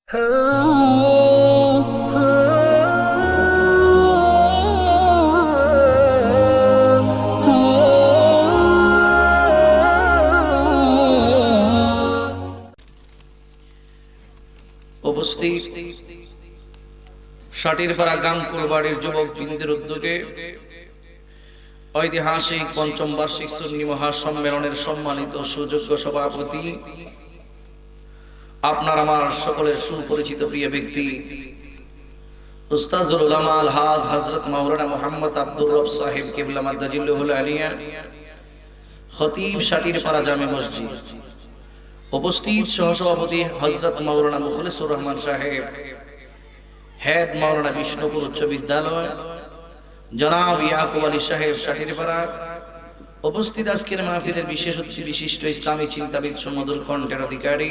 উপস্থিত ষাটিরপাড়া গাংকুর বাড়ির যুবক বৃন্দের উদ্যোগে ঐতিহাসিক পঞ্চম বার্ষিক সুন্নি মহাসম্মেলনের সম্মানিত সুযোগ্য সভাপতি, আপনার আমার সকলের সুপরিচিত প্রিয় ব্যক্তি উস্তাজুল উলামা আলহাজ হযরত মাওলানা মুহাম্মদ আব্দুর রব সাহেব কিবলা মাদ্দাজিল্লাহুল আলিয়া, খতিব ষাটিরপাড়া জামে মসজিদ। উপস্থিত সহসভাপতি হযরত মাওলানা মুখলিসুর রহমান সাহেব, হেড মাওলানা বিষ্ণুপুর উচ্চ বিদ্যালয়, জনাব ইয়াকুব আলী সাহেব ষাটিরপাড়া। উপস্থিত আজকের মাহফিলের বিশেষ অতিথি, বিশিষ্ট ইসলামী চিন্তাবিদ, সুমধুর কণ্ঠের অধিকারী,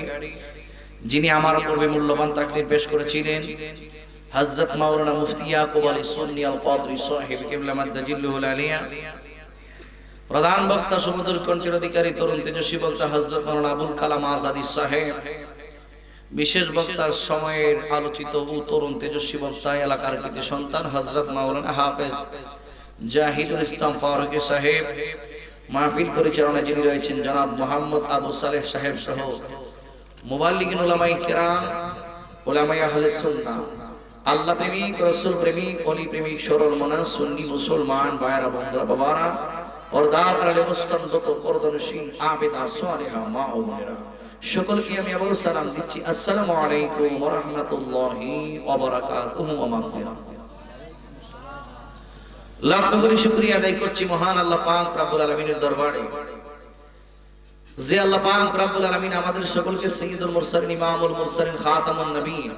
যিনি আমার পূর্বে মূল্যবান তাকরীর পেশ করেছিলেন, হযরত মাওলানা মুফতি ইয়াকুব আলী সুন্নি আল কাদরি সাহেব কিবলা মাদ্দাজিল্লাহুল আলিয়া। প্রধান বক্তা সুমধুর কণ্ঠের অধিকারী, তরুণ তেজস্বী বক্তা হযরত মাওলানা আবুল কালাম আজাদি সাহেব। বিশেষ বক্তার সময়ের আলোচিত ও তরুণ তেজস্বী বক্তা, এলাকার কৃতি সন্তান হযরত মাওলানা হাফেজ জাহিদুল ইসলাম ফারুকী সাহেব। মাহফিল পরিচালনায় যিনি রয়েছেন জনাব মোহাম্মদ আবু সালেহ সাহেব সহ মুবাল্লিগিন উলামায়ে কেরাম, উলামায়ে আহলে সুন্নাহ, আল্লাহ প্রেমিক, রাসূল প্রেমিক, ওলি প্রেমিক, সরল মনা সুন্নি মুসলমান ভাইরা, বন্ধুরা, বাবারা, পর্দার আড়ালে মুস্তানরত পর্দানশীল আবেদা সালেহা মা ও বোনেরা, সকলকে আমি আবারও সালাম দিচ্ছি। আসসালামু আলাইকুম ওয়া রাহমাতুল্লাহি ওয়া বারাকাতুহু ওয়া মাগফিরাহ। লাখ কোটি শুকরিয়া আদায় করছি মহান আল্লাহ পাক রব্বুল আলামিনের দরবারে, যে আল্লাহ পাক রব্বুল আলামিন আমাদের সকলকে সাইয়্যিদুল মুরসালিন, ইমামুল মুরসালিন, খাতামুন নবীন,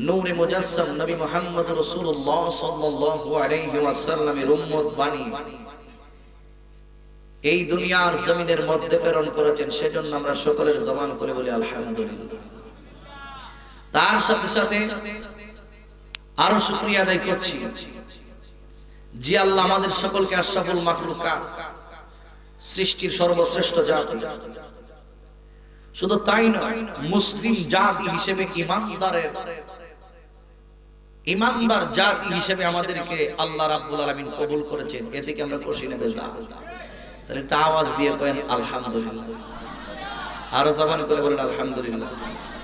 নূরে মুজাসসাম নবী মুহাম্মদ রাসূলুল্লাহ সাল্লাল্লাহু আলাইহি ওয়াসাল্লামের উম্মত বানি এই দুনিয়ার জমিনের মধ্যে প্রেরণ করেছেন। সেজন্য আমরা সকলের জবান করে বলি আলহামদুলিল্লাহ। তার সাথে সাথে আরো শুকরিয়া আদায় করছি যে আল্লাহ আমাদের সকলকে আশরাফুল মাখলুকাত, সৃষ্টির সর্বশ্রেষ্ঠ জাতি, শুধু তাই নয়, মুসলিম জাতি হিসেবে ইমানদার জাতি হিসেবে আমাদেরকে আল্লাহ রাব্বুল আলামিন কবুল করেছেন। এ থেকে আমরা খুশি না বেজার? তাহলে একটা আওয়াজ দিয়ে করেন আলহামদুলিল্লাহ। আরো জবান করে বলেন আলহামদুলিল্লাহ।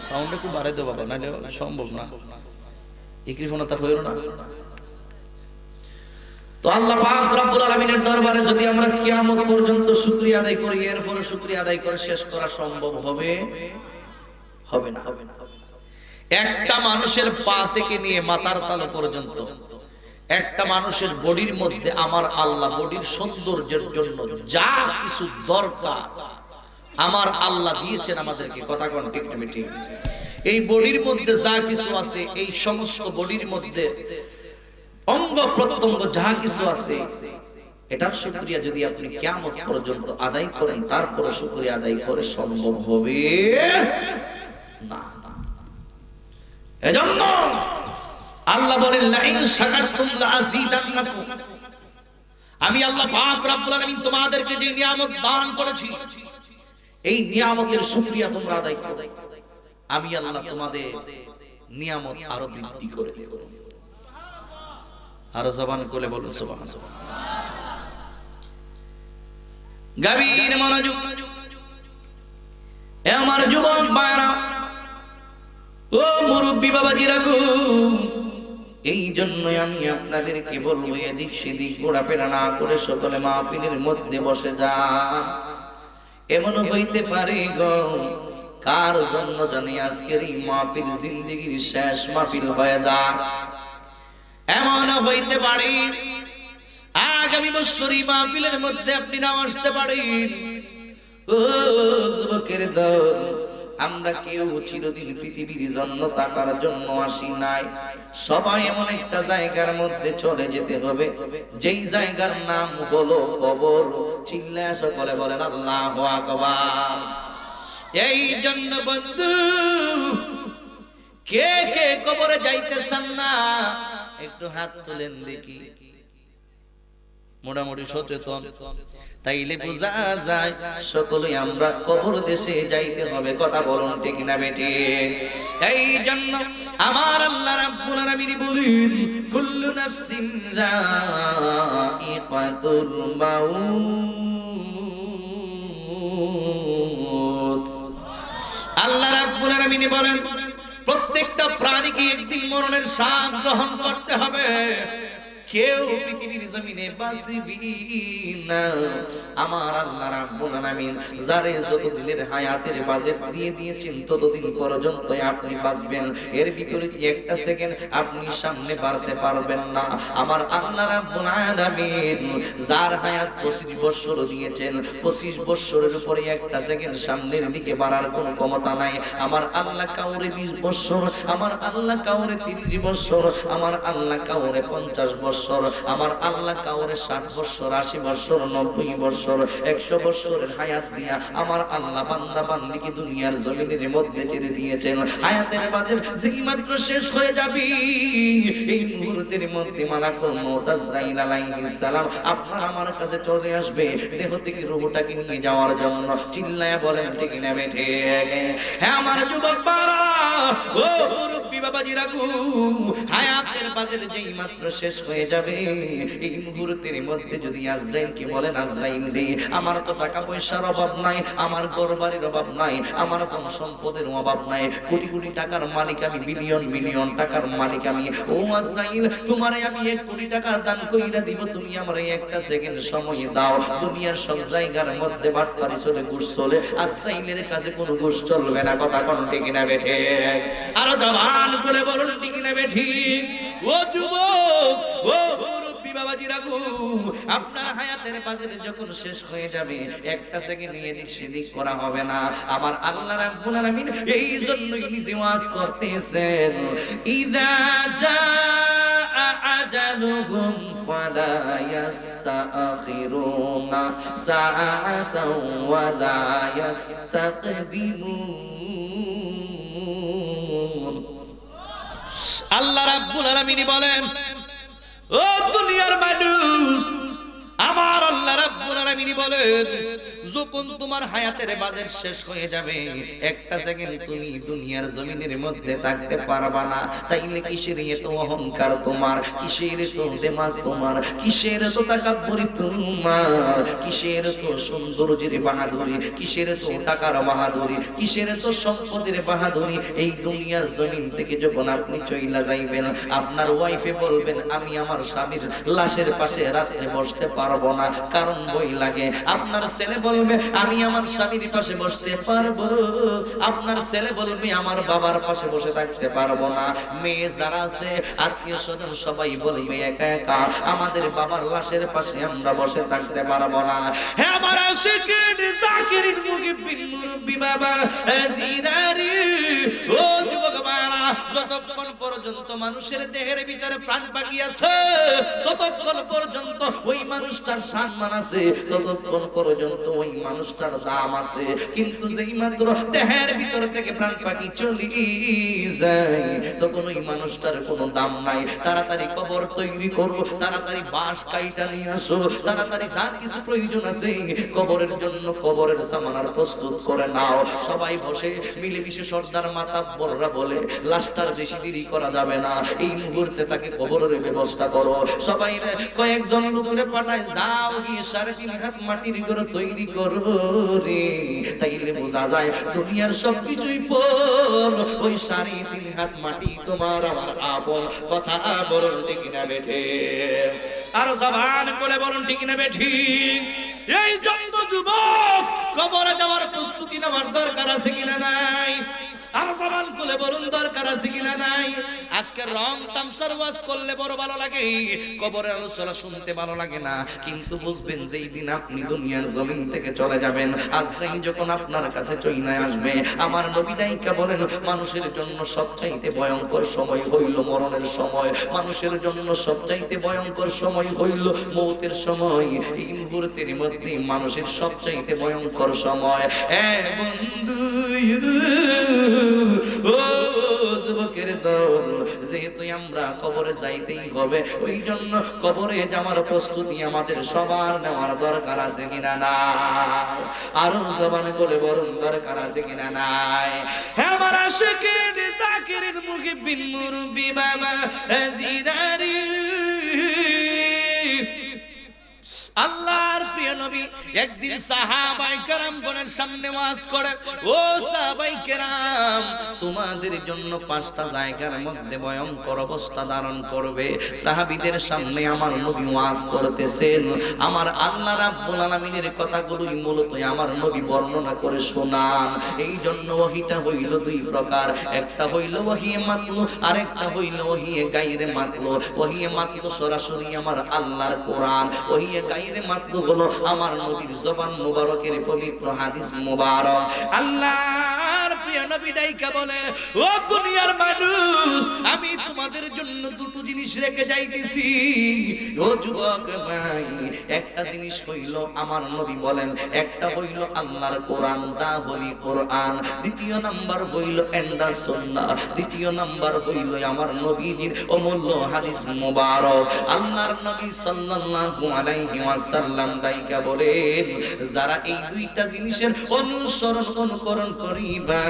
সাউন্ড একটু বাড়াই দাও বাবা, নাহলে সম্ভব না, ইকরিফোনাতা হইল না। তো আল্লাহ পাক রব্বুল আলামিনের দরবারে যদি আমরা কিয়ামত পর্যন্ত শুকরিয়া আদায় করি, এরপরে শুকরিয়া আদায় করে শেষ করা সম্ভব হবে? হবে না। একটা মানুষের পা থেকে নিয়ে মাথার তালু পর্যন্ত, একটা মানুষের বডির মধ্যে আমার আল্লাহ বডির সৌন্দর্যের জন্য যা কিছু দরকার আমার আল্লাহ দিয়েছেন আমাদেরকে। কথা কোন ঠিক না ঠিক? এই বডির মধ্যে যা কিছু আছে, এই সমস্ত বডির মধ্যে অঙ্গ প্রত্যঙ্গ যা কিছু আছে, এটার শুকরিয়া যদি আপনি কিয়ামত পর্যন্ত আদায় করেন, তারপরে শুকরিয়া আদায় করে সম্ভব হবে না। এজন্য আল্লাহ বলেন লাইন শাকারতুম লাযীদান্নাকুম, আমি আল্লাহ পাক রব্বুল আলামিন তোমাদেরকে যে নিয়ামত দান করেছি, এই নিয়ামতের শুকরিয়া তোমরা আদায় করো, আমি আল্লাহ তোমাদের নিয়ামত আরো বৃদ্ধি করে দেব। আর জবান করে বলুন সুবহানাল্লাহ। গভীর মনোযোগ, এ আমার যুবক ভাইরা, ও মুরব্বী বাবাজিরা গো, এই জন্যই আমি আপনাদেরকে বলবো এদিক সেদিক ঘোরাফেরা না করে সকলে মাহফিলের মধ্যে বসে যান। এমন হইতে পারে গো, কার জন্য জানি আজকের এই মাহফিল জিন্দেগীর শেষ মাহফিল হয়ে যায়। এমন হইতে পারে আগামী বছর এই মাহফিলের মধ্যে আপনি নাও আসতে পারেন। ও যুবকের দল, আমরা কেউ চিরদিন পৃথিবীর জন্য থাকার জন্য আসি নাই। সবাই এমন একটা জায়গার মধ্যে চলে যেতে হবে, যেই জায়গার নাম হলো কবর। চিল্লায়া সকলে বলেন আল্লাহু আকবার। এই জন্য বন্ধু, কে কে কবরে যাইতে চান না? একটু হাত তুলেন দেখি। মোটামুটি সচেতন। তাইলে বোঝা যায় সকলেই আমরা কবর দেশে যাইতে হবে। কথা বলুন ঠিক না বেটি? এই জন্য আমার আল্লাহ রাব্বুল আলামিন বলেন কুল্লু নাফসিন যায়িকাতুল মাউত। আল্লাহ রাব্বুল আলামিন বলেন প্রত্যেকটা প্রাণীকে একদিন মরণের স্বাদ গ্রহণ করতে হবে। কেউ পৃথিবীর জমিনে বাঁচবি না। আমার আল্লাহ রাব্বুল আলামিন যারে যত দিনের হায়াতের বাজেট দিয়ে দিয়েছেন ততদিন পর্যন্ত আপনি বাঁচবেন। এর বিপরীতে একটা সেকেন্ড আপনি সামনে বাড়তে পারবেন না। আমার আল্লাহ রাব্বুল আলামিন যার হায়াত 25 বছর দিয়েছেন, 25 বছরের উপরে একটা সেকেন্ড সামনের দিকে বাড়ার কোনো ক্ষমতা নাই। আমার আল্লাহ কাউরে 20 বছর, আমার আল্লাহ কাউরে 30 বছর, আমার আল্লাহ কাউরে 50 বছর, আমার আল্লাহ কাউরে 60 বছর, 80 বছর, 90 বছর, 100 বছরের হায়াত দিয়া আমার আল্লাহ বান্দা বান্দিকে দুনিয়ার জমিনের মধ্যে ছেড়ে দিয়েছেন। হায়াতের বাজেট যেই মাত্র শেষ হয়ে যাবে এই মুহূর্তের মধ্যে মালাকুল মউত আজরাইল আলাইহিস সালাম আপনার আমার কাছে চলে আসবে দেহ থেকে রূহটাকে নিয়ে যাওয়ার জন্য। চিল্লায়া বলেন ঠিক না বেঠে? হ্যাঁ আমার যুবক বারা, ও মুরব্বি বাবাজিরা গো, হায়াতের বাজেট যেই মাত্র শেষ হয়ে যাবে এই মুহূর্তের মধ্যে যদি আজরাইলকে বলেন আজরাইল রে আমার তো টাকা পয়সার অভাব নাই, আমার ঘরবাড়ির অভাব নাই, আমার ধন সম্পদের অভাব নাই, কোটি কোটি টাকার মালিক আমি, বিলিয়ন বিলিয়ন টাকার মালিক আমি। ও আজরাইল তোমারে আমি 1 কোটি টাকা দান কইরা দিব, তুমি আমারে একটা সেকেন্ড সময় দাও। দুনিয়ার সব জায়গার মধ্যে বাটপারি চলে, ঘুষ চলে, আজরাইলের কাছে কোনো ঘুষ চলবে না। কথা কোন ঠিক না বেঠে? আরো জবান বলে বলুন ঠিক না বেঠি? ও যুবক, ও মুরব্বি বাবাজিরা গো, আপনার হায়াতের বাজেট যখন শেষ হয়ে যাবে একটা সেকেন্ড এদিক সেদিক করা হবে না। আমার আল্লাহ রাব্বুল আলামিন এই জন্যই নিজে ওয়াজ করতেছেন ইদা জাআ আজালুহুম ফালা ইস্তাখিরুনা সাআতাও ওয়ালা ইস্তাকদিমুন। আল্লাহ রাব্বুল আলামিন বলেন ও দুনিয়ার মানুষ, আমার আল্লাহ রাব্বুল আলামিন বলেন যখন তোমার হায়াতের বাজেট শেষ হয়ে যাবে একটা সেকেন্ড তুমি দুনিয়ার জমিনের মধ্যে থাকতে পারবা না। তাইলে কিসের এত অহংকার তোমার, কিসের তো দিমাগ তোমার, কিসের তো তাকাব্বুরি তোমার, কিসের তো সৌন্দর্যের বাহাদুরি, কিসের তো টাকার বাহাদুরি, কিসের তো সম্পদের বাহাদুরি। এই দুনিয়ার জমিন থেকে যখন আপনি চইলা যাইবেন আপনার ওয়াইফে বলবেন আমি আমার স্বামীর লাশের পাশে রাতে বসতে পারবো না, কারণ বই লাগে। আপনার ছেলে বলবে আমি আমার স্বামীর পাশে বসতে পারবো, আপনার ছেলে বলবে আমার বাবার পাশে বসে থাকতে পারবো না। মেয়ে যারা আছে আত্মীয় স্বজন সবাই বলবে একা একা আমাদের বাবার লাশের পাশে আমরা বসে থাকতে পারবো না। হ্যাঁ আমার আশিকিন জাকিরিন মুহিব্বিন মুরব্বি বাবা জিরারি, ও যুবক বাবা, যতক্ষণ পর্যন্ত মানুষের দেহের ভিতরে প্রাণ বাকি আছে ততক্ষণ পর্যন্ত ওই মানুষটার সম্মান আছে, ততক্ষণ পর্যন্ত ওই মানুষটার দাম আছে। কিন্তু যেই মাত্র দেহের ভিতর থেকে প্রাণ পাখি চলে যায় তখন ওই মানুষটার কোনো দাম নাই। তাড়াতাড়ি কবর তৈরি করো, তাড়াতাড়ি বাঁশ কাইটা নিয়ে আসো, তাড়াতাড়ি যা কিছু প্রয়োজন আছে কবরের জন্য কবরের সামানার প্রস্তুত করে নাও। সবাই বসে মিলেমিশে সর্দার মাতাব্বররা বলে লাশটার বেশি দেরি করা যাবে না, এই মুহূর্তে তাকে কবরের ব্যবস্থা করো। সবাই কয়েকজন লোকের পাঠায় যাও গিয়ে 3.5 হাত মাটির ঘর তৈরি করো রে। তাইলে বোঝা যায় দুনিয়ার সবকিছুই পর, ওই 3.5 হাত মাটি তোমার আমার আপন। কথা বলুন ঠিক না বেঠে? আরো জবান বলে বলুন ঠিক না বেঠি? এই জন্য যুবক কবরে যাওয়ার প্রস্তুতি নেওয়ার দরকার আছে কিনা নাই? আর জবান খুলে বলুন দরকার আছে কিনা নাই? আজকে রং তামসার ওয়াজ করলে বড় ভালো লাগে, কবরের আলোচনা শুনতে ভালো লাগে না, কিন্তু বুঝবেন যেই দিন আপনি দুনিয়ার জমিন থেকে চলে যাবেন আজরাইল যখন আপনার কাছে চইলায় আসবে, আমার নবী নাইকা বলেন মানুষের জন্য সবচাইতে ভয়ঙ্কর সময় হইল মরণের সময়, মানুষের জন্য সবচাইতে ভয়ঙ্কর সময় হইল মৌতের সময়। এই মুহূর্তের মধ্যে মানুষের সবচাইতে ভয়ঙ্কর সময়। বন্ধু ও যুবকের দল, যেহেতু আমরা কবরে যাইতেই হবে। ওই জন্য কবরে যাওয়ার প্রস্তুতি আমাদের সবার নেওয়ার দরকার আছে কিনা নাই? আরো জবান বলে বরং দরকার আছে কিনা নাই? আমার আশিকের জাকিরের মুহিব্বিন মুরব্বি বাবা জিদারি, আল্লাহর প্রিয় নবী একদিন সাহাবায়ে কেরামগণের সামনে ওয়াজ করে, ও সাহাবায়ে কেরাম, তোমাদের জন্য 5টা জায়গার মধ্যে ভয়ঙ্কর অবস্থা ধারণ করবে। সাহাবীদের সামনে আমার নবী ওয়াজ করতেছেন, আমার আল্লাহ রাব্বুল আলামিনের কথাগুলোই মূলত আমার নবী বর্ণনা করে শোনান। এই জন্য ওহীটা হইল 2 প্রকার, একটা হইল ওহী মাতলু, আরেকটা হইল ওহী গায়রে মাতলু। ওহী মাতলু সরাসরি আমার আল্লাহর কোরআন, ওহী গায়রে মাতলু হলো আমার নবীর জবান মুবারকের পবিত্র হাদিস মুবারক। আল্লাহর প্রিয় নবী ডাইকা বলে, ও দুনিয়ার মানুষ, আমি তোমাদের জন্য 2টো জিনিস রেখে যাইতেছি। ও যুবক ভাই, একটা জিনিস হইল আমার নবী বলেন, একটা হইল আল্লাহর কোরআন, দা হলি কোরআন। দ্বিতীয় নাম্বার হইল এন্ডা সুন্নাহ। দ্বিতীয় নাম্বার হইল আমার নবীজির অমূল্য হাদিস মুবারক। আল্লাহর নবী সাল্লাল্লাহু আলাইহি ওয়াসাল্লাম ডাইকা বলেন, যারা এই 2টা জিনিসের অনুকরণ করিবে,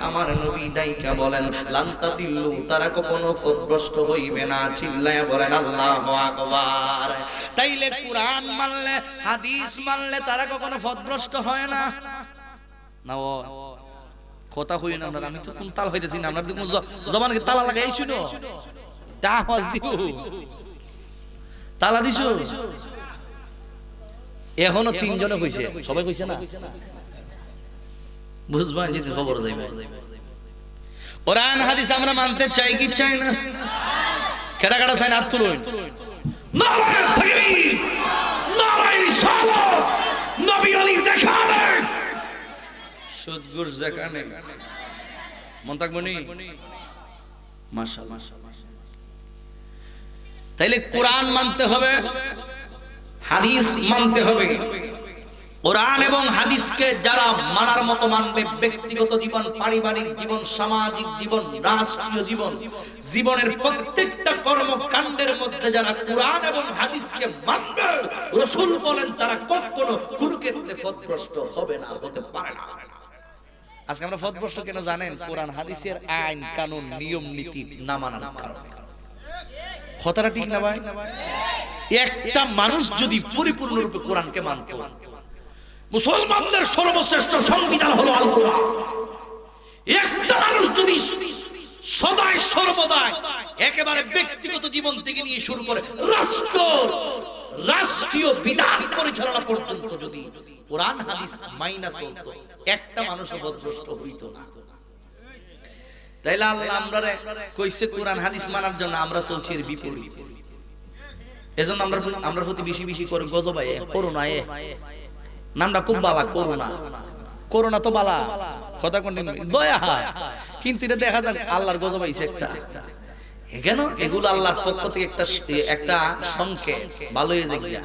আমার নবী ডাইকা বলেন, লান্তা দিল্লু, তারা কখনো পথভ্রষ্ট হইবে না। চিল্লায়া বলেন আল্লাহু আকবার। তাইলে কোরআন মানলে, হাদিস মানলে তারা কখনো পথভ্রষ্ট হয় না। না ও কথা হই না, আমি তো কোন তাল হইতেছি না, আমরা কোন জবানকে তালা লাগাই শুনো, তা আওয়াজ দিও, তালা দিছো। এখনো 3 জনে কইছে, সবাই কইছে না, বুঝবা যেদিন খবর যাইবে। কোরআন হাদিস আমরা মানতে চাই কি চাই না? কেডা কেডা চাই না হাত তুলুন। নারায়ে তাকবীর, নারায়ে রিসালাত, নবী আলী যেখানে, সুদগুর যেখানে, মন থাকবনি মাশাআল্লাহ। তাইলে কোরআন মানতে হবে, হাদিস মানতে হবে। কোরআন এবং হাদিসকে যারা মানার মতো মানবে, ব্যক্তিগত জীবন, পারিবারিক জীবন, সামাজিক জীবন, রাষ্ট্রীয় জীবন, জীবনের প্রত্যেকটা কর্মকাণ্ডের মধ্যে যারা কোরআন এবং হাদিসকে মানবে, রাসূল বলেন তারা কখনো কোনো ক্ষেত্রে পথভ্রষ্ট হবে না, হতে পারে না। আজকে আমরা পথভ্রষ্ট কেন জানেন? কোরআন হাদিসের আইন কানুন নিয়ম নীতি না মানার কারণে। কথাটা ঠিক না ভাই? একটা মানুষ যদি পরিপূর্ণরূপে কোরআনকে মানত, মুসলমানদের সর্বশ্রেষ্ঠ সংবিধান হলো আল কোরআন। একটা মানুষ যদি সদাই সর্বদাই একেবারে ব্যক্তিগত জীবন থেকে নিয়ে শুরু করে রাষ্ট্রীয় বিধান পরিচালনা পর্যন্ত যদি কোরআন হাদিস মাইনা চলতো, একটা মানুষ পথভ্রষ্ট হইতো না। তাইলে আল্লাহ আমরারে কইছে কোরআন হাদিস মানার জন্য, আমরা চলছি এর বিপরীত। এজন্য আমরা প্রতি বেশি বেশি করে গজব আয়ে, করোনা আয়ে, নামটা খুব বালা, করোনা। করোনা তো বালা, কথা কোন দয়া হয়, কিন্তু এটা দেখা যায় আল্লাহর গজব আইছে একটা। কেন? এগুলো আল্লাহর পক্ষ থেকে একটা সংকেত, ভালো হয়ে গিয়া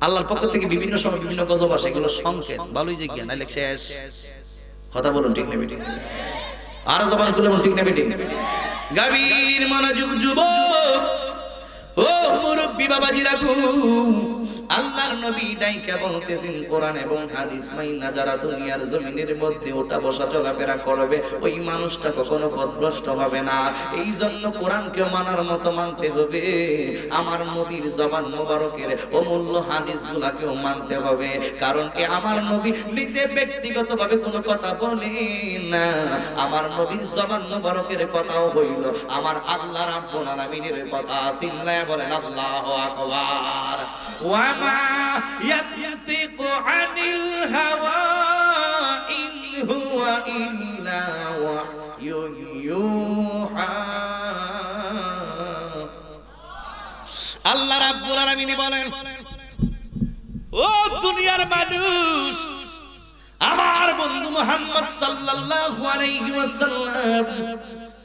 আল্লাহর পক্ষ থেকে বিভিন্ন সময় বিভিন্ন গজব আসে, এগুলো সংকেত, ভালো হয়ে গিয়া, নাইলে শেষ। কথা বলুন ঠিক না বেটি? আর জবান খুলে বলুন ঠিক না বেটি? গাভীর মনোযোগ যুবক, ও মুরব্বি বাবাজিরা গো, আল্লাহর নবী ডাইকা বলতেছেন, কোরআন এবং হাদিস মাইনা যারা দুনিয়ার জমিনের মধ্যে ওঠা বসা চলাফেরা করবে, ওই মানুষটা কখনো পথভ্রষ্ট হবে না। এই জন্য কোরআনকে মানার মতো মানতে হবে, আমার নবীর জবান মোবারকের অমূল্য হাদিসগুলাকেও মানতে হবে। কারণ কি আমার নবী নিজে ব্যক্তিগতভাবে কোনো কথা বলেন না, আমার নবীর জবান মোবারকের কথাও হইল আমার আল্লাহ রাব্বুল আলামিনের কথা। সিল্লায়ে বলেন আল্লাহু আকবার। ওয়ামা ইয়ানতিকু আনিল হাওয়া ইন হুয়া ইল্লা ওয়াহয়ুন ইউহা। আল্লাহ রাব্বুল আলামিন বলেন, ও দুনিয়ার মানুষ, আমার বন্ধু মুহাম্মদ সাল্লাল্লাহু আলাইহি ওয়াসাল্লাম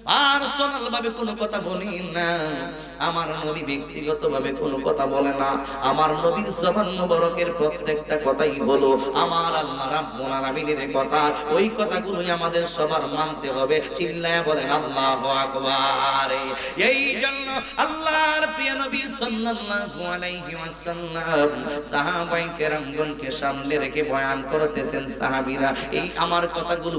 পার্সোনাল ভাবে কোনো কথা বলি না, আমার নবী ব্যক্তিগত ভাবে কোনো কথা বলে না। আমার নবীর জবান মুবারকের প্রত্যেকটা কথাই হলো আমার আল্লাহ রাব্বুল আলামিনের কথা। ওই কথাগুলোই আমাদের সবার মানতে হবে। চিল্লায়া বলেন আল্লাহু আকবার। এই জন্য আল্লাহর প্রিয় নবী সাল্লাল্লাহু আলাইহি ওয়াসাল্লাম সাহাবায়ে কেরামগণকে সামনে রেখে বয়ান করতেছেন। সাহাবীরা এই আমার কথাগুলো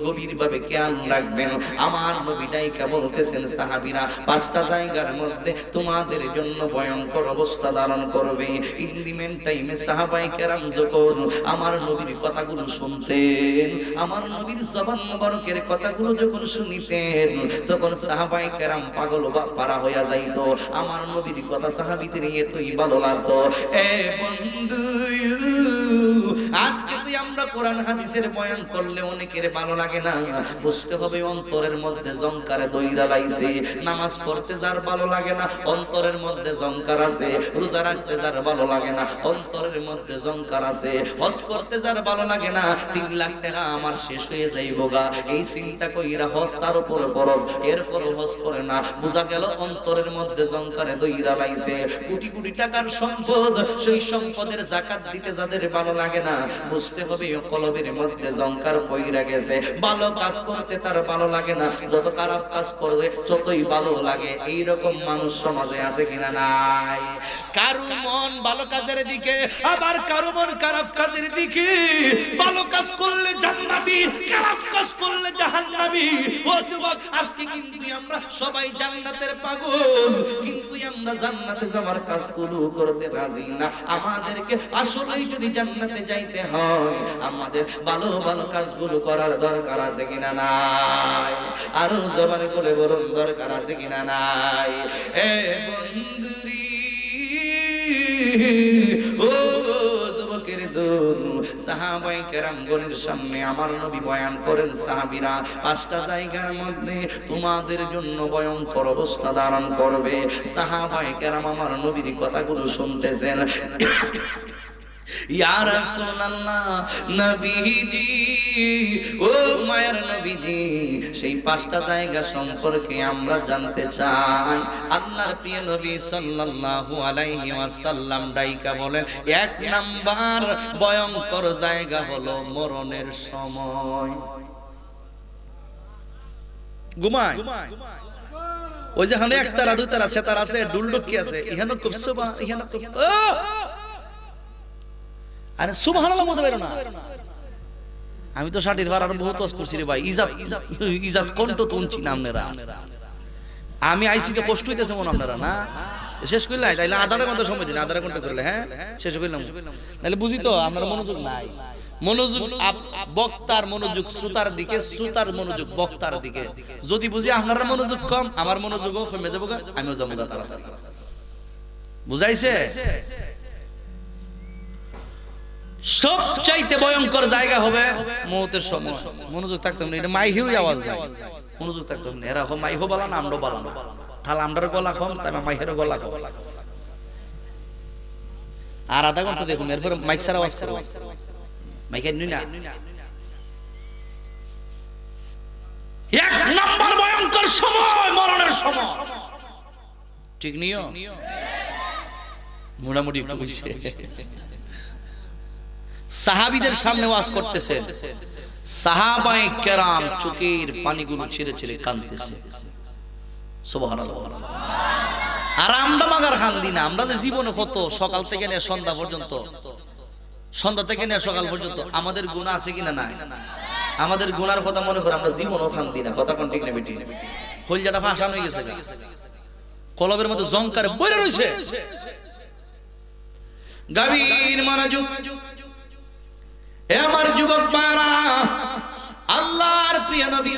গভীর ভাবে খেয়াল রাখবেন। আমার নবী ডাইকা বলতেছেন, সাহাবীরা পাঁচটা জায়গার মধ্যে তোমাদের জন্য ভয়ঙ্কর অবস্থা ধারণ করবে। ইন দি মেন টাইমে সাহাবায়ে কেরাম যখন আমার নবীর কথাগুলো শুনতেন, আমার নবীর জবান মুবারকের কথাগুলো যখন শুনিতেন, তখন সাহাবায়ে কেরাম পাগল পারা হইয়া যাইত। আমার নবীর কথা সাহাবীদের এতই ভালো লাগতো। এ বন্ধু, আজকে তুই আমরা কোরআন হাদিসের বয়ান করলে অনেকের ভালো লাগে না। বুঝতে হবে অন্তরের মধ্যে জংকারে দইরা লাইছে। নামাজ পড়তে যার ভালো লাগে না, অন্তরের মধ্যে জংকার আছে। রোজা রাখতে যার ভালো লাগে না, অন্তরের মধ্যে জংকার আছে। হজ করতে যার ভালো লাগে না, 3 লাখ টাকা আমার শেষ হয়ে যাইবো গা, এই চিন্তা কইরা হজ তার উপরে খরচ, এরপরও হজ করে না। বোঝা গেল অন্তরের মধ্যে জংকারে দইরা লাইছে। কোটি কোটি টাকার সম্পদ, সেই সম্পদের যাকাত দিতে যাদের ভালো লাগে না, বুঝতে হবে কলবের মধ্যে জংকার পইরা গেছে। ভালো কাজ করতে তার ভালো লাগে না, যত খারাপ কাজ করবে যতই ভালো লাগে। এইরকম মানুষ সমাজে আছে কিনা নাই? কারো মন ভালো কাজের দিকে, আবার কারো মন খারাপ কাজের দিকে। ভালো কাজ করলে জান্নাতি, খারাপ কাজ করলে জাহান্নামী। ও যুবক, আজকে কিন্তু আমরা সবাই জান্নাতের পাগল, কিন্তু আমরা জান্নাতে যাওয়ার কাজগুলো করতে রাজি না। আমাদেরকে আসলেই যদি জান্নাতে যাইতে হয়, আমাদের ভালো ভালো কাজগুলো করার দরকার আছে কিনা নাই? আরো জবানে বলে বলুন, দরকার আছে কিনা নাই? এ বন্ধুরি, ও যুবকের দল, সাহাবায়ে কেরামগণের সামনে আমার নবী বয়ান করেন, সাহাবীরা পাঁচটা জায়গার মধ্যে তোমাদের জন্য ভয়ঙ্কর অবস্থা ধারণ করবে। সাহাবায়ে কেরাম আমার নবীর কথাগুলো শুনতেছেন। ইয়া রাসূলুল্লাহ, নবীজি, ও মায়ের নবীজি, সেই পাঁচটা জায়গা সম্পর্কে আমরা জানতে চাই। আল্লাহর প্রিয় নবী সাল্লাল্লাহু আলাইহি ওয়াসাল্লাম ডাইকা বলেন, 1 নাম্বার ভয়ঙ্কর জায়গা হলো মরণের সময়। ঘুমায় ওই যেখানে একতারা দুইতারা সেতার আছে, ডুলডুকি আছে, ইহানো খুব সুবহান, ইহানো খুব আরে সুবহানাল্লাহ বলতে পারো না। আমি তো ষাটির ভাড়ার বহুত ওয়াজ করছি রে ভাই। ইজাত কণ্ঠ তুলছি না আপনারা। আমি আইসি তো কষ্ট হইতেছে মন আপনারা না শেষ করলে, তাইলে আধারের মধ্যে সময় দিন, আধারে ঘন্টা করলে হ্যাঁ শেষ করলাম। নাহলে বুঝি তো আপনারা মনোযোগ নাই। মনোযোগ বক্তার মনোযোগ শ্রোতার দিকে, শ্রোতার মনোযোগ বক্তার দিকে। যদি বুঝি আপনারা মনোযোগ কম, আমার মনোযোগও কমে যাবো, আমিও যাবো তাড়াতাড়ি। বুঝাইছে? সবচাইতে ভয়ঙ্কর জায়গা হবে মওতের সময়। মনোযোগ থাকতে হবে, এটা মাইহিও আওয়াজ নাই, মনোযোগ থাকতে হবে। এরা মাইহো বলা না, আমরাও বলা না, তাহলে আমরার গলা কম, তাই মাইহেরও গলা কম। আর আধা ঘন্টা দেখুন, এরপর মাইক ছাড়া আওয়াজ করো, মাইকের নি না। 1 নাম্বার ভয়ঙ্কর সময় মরণের সময়। ঠিক নিও মোটামুটি একটু বুঝছে। সাহাবীদের সামনে ওয়াজ করতেছে, সাহাবায়ে কেরাম চোখের পানিগুলো ছেড়ে ছেড়ে কাঁদতেছে। সুবহানাল্লাহ। আর আমরা মাগার কান্দি না। আমরা যে জীবনে কত সকাল থেকে নিয়ে সন্ধ্যা পর্যন্ত, সন্ধ্যা থেকে নিয়ে সকাল পর্যন্ত আমাদের গুনাহ আছে কিনা নাই? আমাদের গুনার কথা মনে করে আমরা জীবনও কান্দি না। কথা কোন ঠিক না বেটি? কলজাটা ফাঁসানো হয়ে গেছে, কলবের মধ্যে জংকারে বইরে রইছে। গভীর মনোযোগ। হে আমার যুবক ভাইরা, আল্লাহর প্রিয় নবী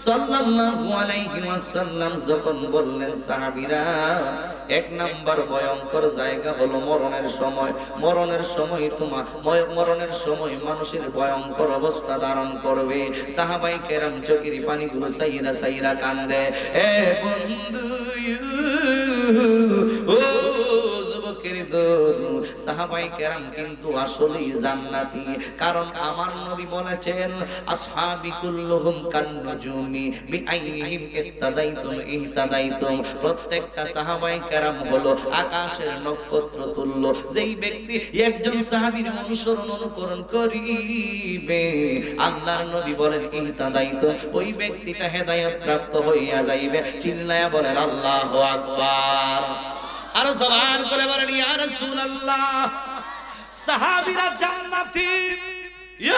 সাল্লাল্লাহু আলাইহি ওয়াসাল্লাম যখন বললেন, সাহাবীরা 1 নাম্বার ভয়ঙ্কর জায়গা হলো মরণের সময়। মরণের সময় মরণের সময় মানুষের ভয়ঙ্কর অবস্থা ধারণ করবে। সাহাবায়ে কেরাম চোখের পানিগুলো সাইরা সাইরা কান্দে। হে বন্ধু, ও চোখের দোল। সাহাবায়ে কেরাম কিন্তু আসলেই জান্নাতি, কারণ আমার নবী বলেছেন আসহাবি কুল্লুহুম কান্নুজুমি বিআইহিম ইক্তাদাইতুম ইহতাদাইতুম। প্রত্যেকটা সাহাবায়ে কেরাম হলো আকাশের নক্ষত্র তুল্য। যেই ব্যক্তি একজন সাহাবীর অনুসরণ অনুকরণ করিবে, আল্লাহর নবী বলেন ইহতাদাইতুম, ওই ব্যক্তিটা হেদায়েত প্রাপ্ত হইয়া যাইবে। চিল্লায়া বলেন আল্লাহু আকবার। আর জবান করে বলেন ইয়া রাসূলুল্লাহ। সাহাবীরা জান্নাতি,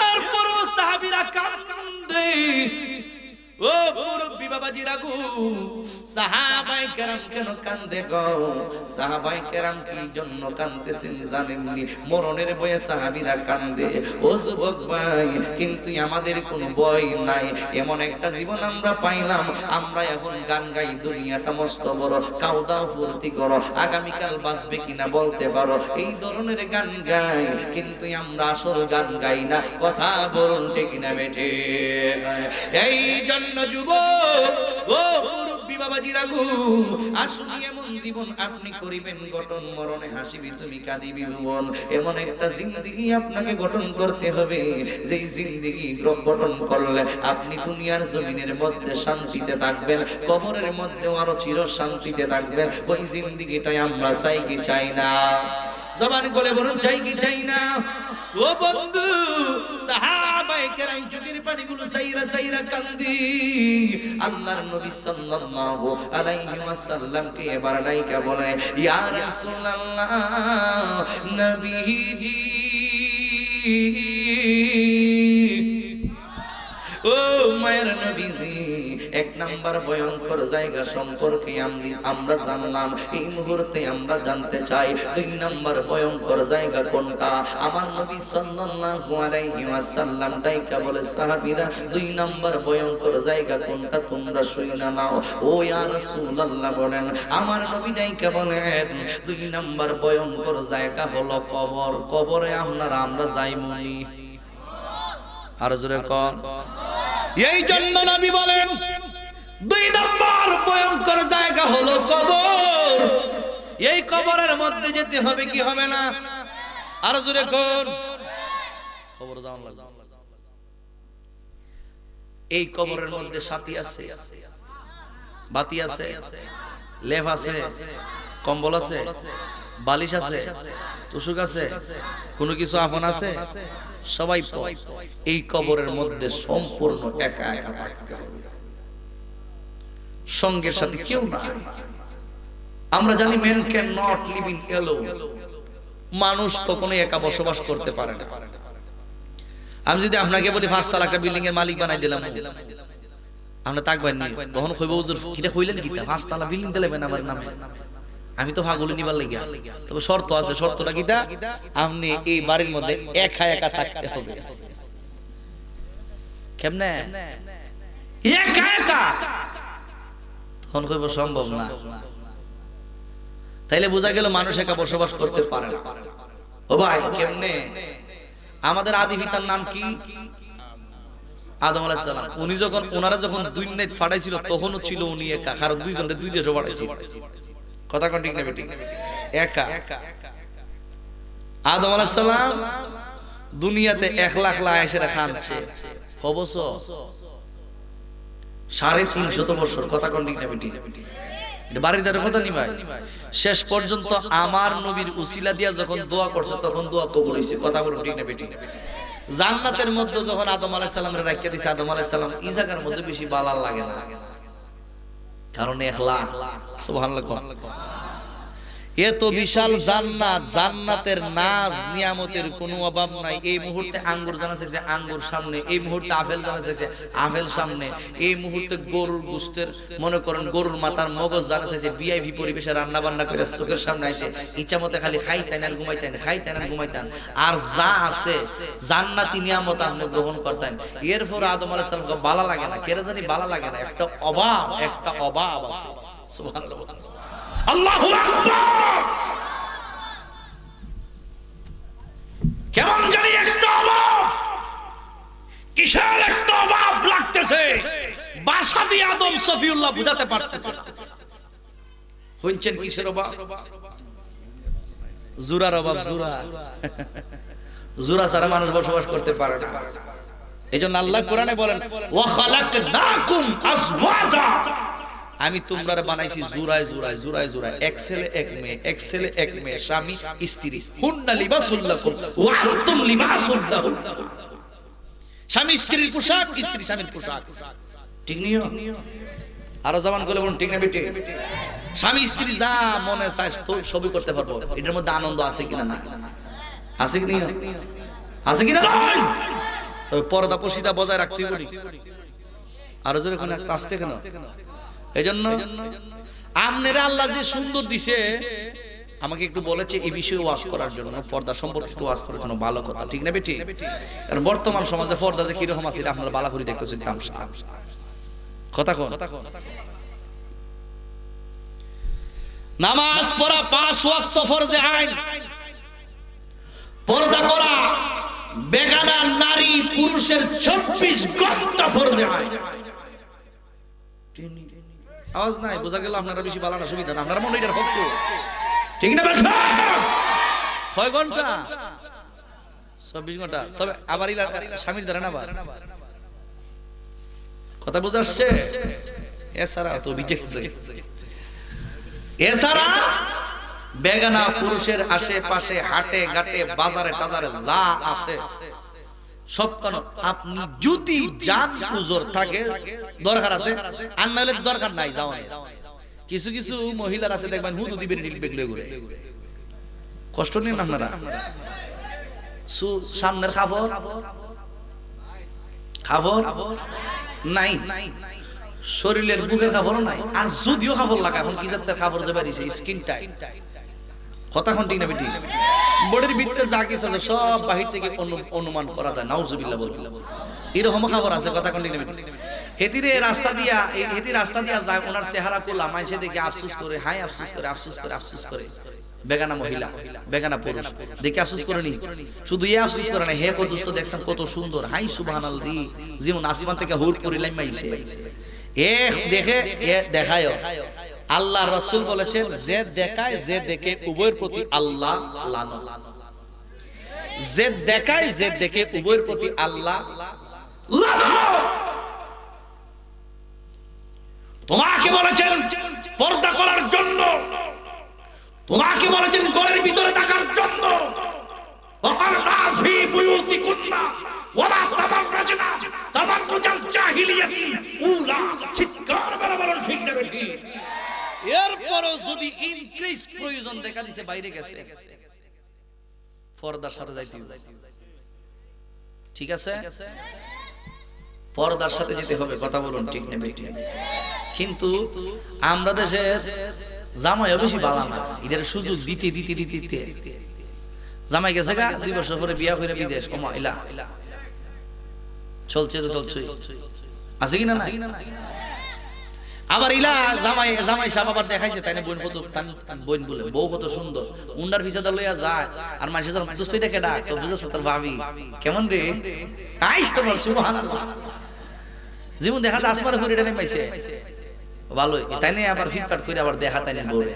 এরপরও সাহাবীরা কান্দে। ও মুরব্বি বাবাজিরা গো, সাহাবায়ে কেরাম কেন কান্দে গো? সাহাবায়ে কেরাম কি জন্য কাঁদতেছেন জানেননি? মরণের ভয়ে সাহাবীরা কান্দে। ও যুবক ভাই, কিন্তু আমাদের কোনো ভয় নাই। এমন একটা জীবন আমরা পাইলাম, আমরা এখন গান গাই, দুনিয়াটা মস্ত বড়, কাও দাও ফুর্তি করো, আগামীকাল বাঁচবে কিনা বলতে পারো, এই ধরনের গান গাই। কিন্তু আমরা আসল গান গাই না। কথা বলুন ঠিক না বেঠে? এই যুবক, ও মুরব্বি বাবাজিরা গো, আসুন এমন জীবন আপনি করিবেন গঠন, মরণে হাসিবি তুমি কাঁদিবি ভুবন। এমন একটা জিন্দেগি আপনাকে গঠন করতে হবে, যেই জিন্দেগি গঠন করলে আপনি দুনিয়ার জমিনের মধ্যে শান্তিতে থাকবেন, কবরের মধ্যেও আরো চির শান্তিতে থাকবেন। ওই জিন্দেগিটাই আমরা চাই কি চাই না? জবান বলে বলুন, চাই কি চাই না? ও বন্ধু, সাহাবায়ে কেরাম চোখের পানিগুলো সাইরা সাইরা কান্দি। আল্লাহর নবী সাল্লাল্লাহু আলাইহি ওয়াসাল্লাম কে এবার ডাইকা বলে ইয়া রাসূলুল্লাহ, নবীজি, ও মায়ের নবীজি, এক নাম্বার ভয়ঙ্কর জায়গা সম্পর্কে আমরা জানলাম, এই মুহূর্তে আমরা জানতে চাই দুই নাম্বার ভয়ঙ্কর জায়গা কোনটা? আমার নবী সাল্লাল্লাহু আলাইহি ওয়াসাল্লাম ডাইকা বলে সাহাবীরা, দুই নাম্বার ভয়ঙ্কর জায়গা কোনটা তোমরা শুইনা নাও। ও ইয়া রাসূলুল্লাহ বলেন, আমার নবী ডাইকা বলেন, দুই নাম্বার ভয়ঙ্কর জায়গা হলো কবর। কবরে আমরা যাইমুনি। আর জোরে কোন? এই জন্য নবী বলেন দুই নম্বর ভয়ঙ্কর জায়গা হলো কবর। এই কবরের মধ্যে যেতে হবে কি হবে না? আর জোরে কোন? কবর যাওয়ার লাগবে। এই কবরের মধ্যে সাথী আছে, বাতি আছে, লেপ আছে, কম্বল আছে, বালিশ আছে, তুষক আছে, কোনো কিছু আপন আছে, সবাই এই কবরের মধ্যে সম্পূর্ণ একা একা থাকতে হবে, সঙ্গের সাথে কেউ না। আমরা জানি man can not live in alone, মানুষ কখনো একা বসবাস করতে পারে না। আমি যদি আপনাকে বলি 5 তলা একটা বিল্ডিং এর মালিক বানাই দিলাম, আপনি থাকবেন না? তখন কইব হুজুর কিটা কইলেন কিটা, 5 তলা বিল্ডিং দিলেন আমার নামে, আমি তো ভাগুলি নিবার লাগিয়া। তবে শর্ত আছে, শর্তটা কিটা? আপনি এই বাড়ির মধ্যে একা একা থাকতে হবে। কেমনে একা একা? তখন কইব সম্ভব না। তাইলে বোঝা গেল মানুষ একা বসবাস করতে পারে না। ও ভাই কেমনে? আমাদের আদি পিতার নাম কি? আদম আলাইহিস সালাম। ওনারা যখন দুনিয়ায় পাঠাইছিল তখনও ছিল উনি একা, কারণ দুইজনে দুই দেশে পাঠাইছিল। কথা কোন ঠিক না বেটি? একা। আদম আলাইহিস সালাম দুনিয়াতে 1 লাখ আয়েশরা খানছে কত বছর? 350 বছর। কথা কোন ঠিক না বেটি? এটা বাড়িদারের কথা নি ভাই। শেষ পর্যন্ত আমার নবীর উসিলা দিয়া যখন দোয়া করছে তখন দোয়া কবুল হইছে। কথা বলুন ঠিক না বেটি? জান্নাতের মধ্যে যখন আদম আলাইহিস সালামের রাখিয়া দিয়েছে, আদম আলাইহিস সালাম এই জায়গার মধ্যে বেশি বালাল লাগে না, কারণ ইখলাস। সুবহানাল্লাহ। এত বিশাল জান্নাত, জান্নাতের নাজ নিয়ামতের কোনো অভাব নাই। এই মুহূর্তে আঙ্গুর জানা চাইছে, আঙ্গুর সামনে। এই মুহূর্তে আপেল জানা চাইছে, আপেল সামনে। এই মুহূর্তে গরুর গোশতের, মনে করেন গরুর মাথার মগজ জানা চাইছে, ভিআইপি পরিবেশে রান্না বান্না করে চোখের সামনে আসে, ইচ্ছা মতো খালি খাইতেন আর ঘুমাইতেন, খাইতেন আর ঘুমাইতেন। আর যা আছে জান্নাতি নিয়ামত আপনি গ্রহণ করতেন। এরপর আদম আলাইহিস সালামকে ভালো লাগে না, কেন জানি ভালো লাগে না, একটা অভাব আছে। সুবহানাল্লাহ, আল্লাহু আকবার। কেমন জানি একটা অভাব, কিসের একটা অভাব লাগতেছে, বাসা দিয়ে আদম সফিউল্লাহ বুঝাতে পারতেছে। শুনছেন কিসের অভাব? জুরার অভাব, জুরা জুরা ছাড়া মানুষ বসবাস করতে পারে না। এইজন্য আল্লাহ কোরআনে বলেন ওয়া খালাকনাকুম আজওয়াজা, আমি তোমরা বানাইছি জুরায় জুরায় জুরায় জুরায়, এক ছেলে এক মেয়ে, এক ছেলে এক মেয়ে, স্বামী স্ত্রী। হুন্না লিবাসুল লাকুম ওয়া আনতুম লিবাসুল লাহুম, স্বামী স্ত্রীর পোশাক, স্ত্রী স্বামীর পোশাক। ঠিক নিও আরো জামান বলে বলুন ঠিক না বেটে? স্বামী স্ত্রী যা মনে চায় সবই করতে পারবো। এটার মধ্যে আনন্দ আছে কিনা? না আছে কি? আছে কিনা? তবে পর্দা পশিদা বজায় রাখতে পারি। আরো জোরে কোন আসতে কেন? এই জন্য আমনেরা আল্লাহ যে সুন্দর দিছে, আমাকে একটু বলেছে এই বিষয়ে ওয়াজ করার জন্য, পর্দা সম্পর্কে একটু ওয়াজ করার জন্য। ভালো কথা, ঠিক না বেটি? কারণ বর্তমান সমাজে পর্দা যে কিরকম আছে আপনারা বালা করে দেখতেছেন। কথা কোন? নামাজ পড়া 5 ওয়াক্ত ফরজে আইন, পর্দা করা বেগানা নারী পুরুষের 24 ঘন্টা ফরজে আইন। আওয়াজ নাই, বোঝা গেল আপনারা বেশি বালানা সুবিধা না, আপনারা মনে এটার হক, ঠিক না? কয় ঘন্টা? 24 ঘন্টা। তবে আবার স্বামীর দ্বারা না, আবার কথা বোঝা আসছে? এছাড়া তো এছাড়া বেগানা পুরুষের আশেপাশে হাটে ঘাটে বাজারে টাজারে যা আছে সব কেন, আপনি যদি জান উজর থাকে দরকার আছে, আর নাহলে দরকার নাই যাওয়া। কিছু কিছু মহিলার আছে দেখবেন হুদু দিবেন বেগলে ঘুরে, কষ্ট নেন আপনারা। সামনের খাবার খাবার নাই, শরীরের বুকের খাবারও নাই, আর যদিও খাবার লাগা এখন কি জাতের খাবার যে বাড়িছে স্কিন টাইট। কথা কোন ঠিক না বেটি? বডির ভিতরে যা কিছু আছে সব বাহির থেকে অনুমান করা যায়। নাউজুবিল্লাহ বলুন, এরকম খাবার আছে। কথা কোন ঠিক না বেটি? হেতিরে রাস্তা দিয়া যায়, ওনার চেহারা কোলা মাইসে দেখে আফসোস করে, হাই আফসোস করে, আফসোস করে, আফসোস করে। বেগানা মহিলা বেগানা পুরুষ দেখে আফসোস করে নি, শুধু এ আফসোস করে না, হে কদুস্ত দেখছেন কত সুন্দর, হাই সুবহানাল্লাহ, যেমন আসমান থেকে হুর করে লাইমাইছে। এ দেখে এ দেখায়। আল্লাহ রাসূল বলেছেন যে দেখায় যে দেখে উভয়ের প্রতি আল্লাহ লানত। যে দেখায় যে দেখে উভয়ের প্রতি আল্লাহ লানত। তোমাকে বলেছেন পর্দা করার জন্য, তোমাকে বলেছেন ঘরের ভিতরে থাকার জন্য। ওয়াকারনা ফি বুয়ুতিকুন্না ওয়ালা তাবাররাজনা তাবাররুজাল জাহিলিয়াতি উলা। চিৎকার করে বলুন ঠিক না বেঠি? এরপরও যদি ইনক্রিজ প্রয়োজন দেখা দিছে, বাইরে গেছে, পর্দার সাথে যাইতে হবে। ঠিক আছে, পর্দার সাথে যেতে হবে। কথা বলুন ঠিক না বেঠি? কিন্তু আমরা দেশের জামাইও বেশি বালা না, এটার সুযোগ দিতে দিতে দিতে দিতে জামাই গেছে গা 2 বছর পরে বিয়া করে বিদেশ কমাইলা চলছে তো চলছে, আছে কিনা না? আবার ইলা জামাই সাহেব আবার দেখাইছে তাই না, বোন কত বোন বলে বউ কত সুন্দর, উন্ডার ভিসাটা লইয়া যায়, আর মানুষ যখন তো সেটা কেডা তো বুঝছ তোর ভাবি কেমন রে, আইস তো বল সুবহানাল্লাহ। যেমন দেখা যায় আসমানে ফুরিটা নেই পাইছে ভালোই, তাই না? আবার ফিটফাট করে আবার দেখা তাই না বলে,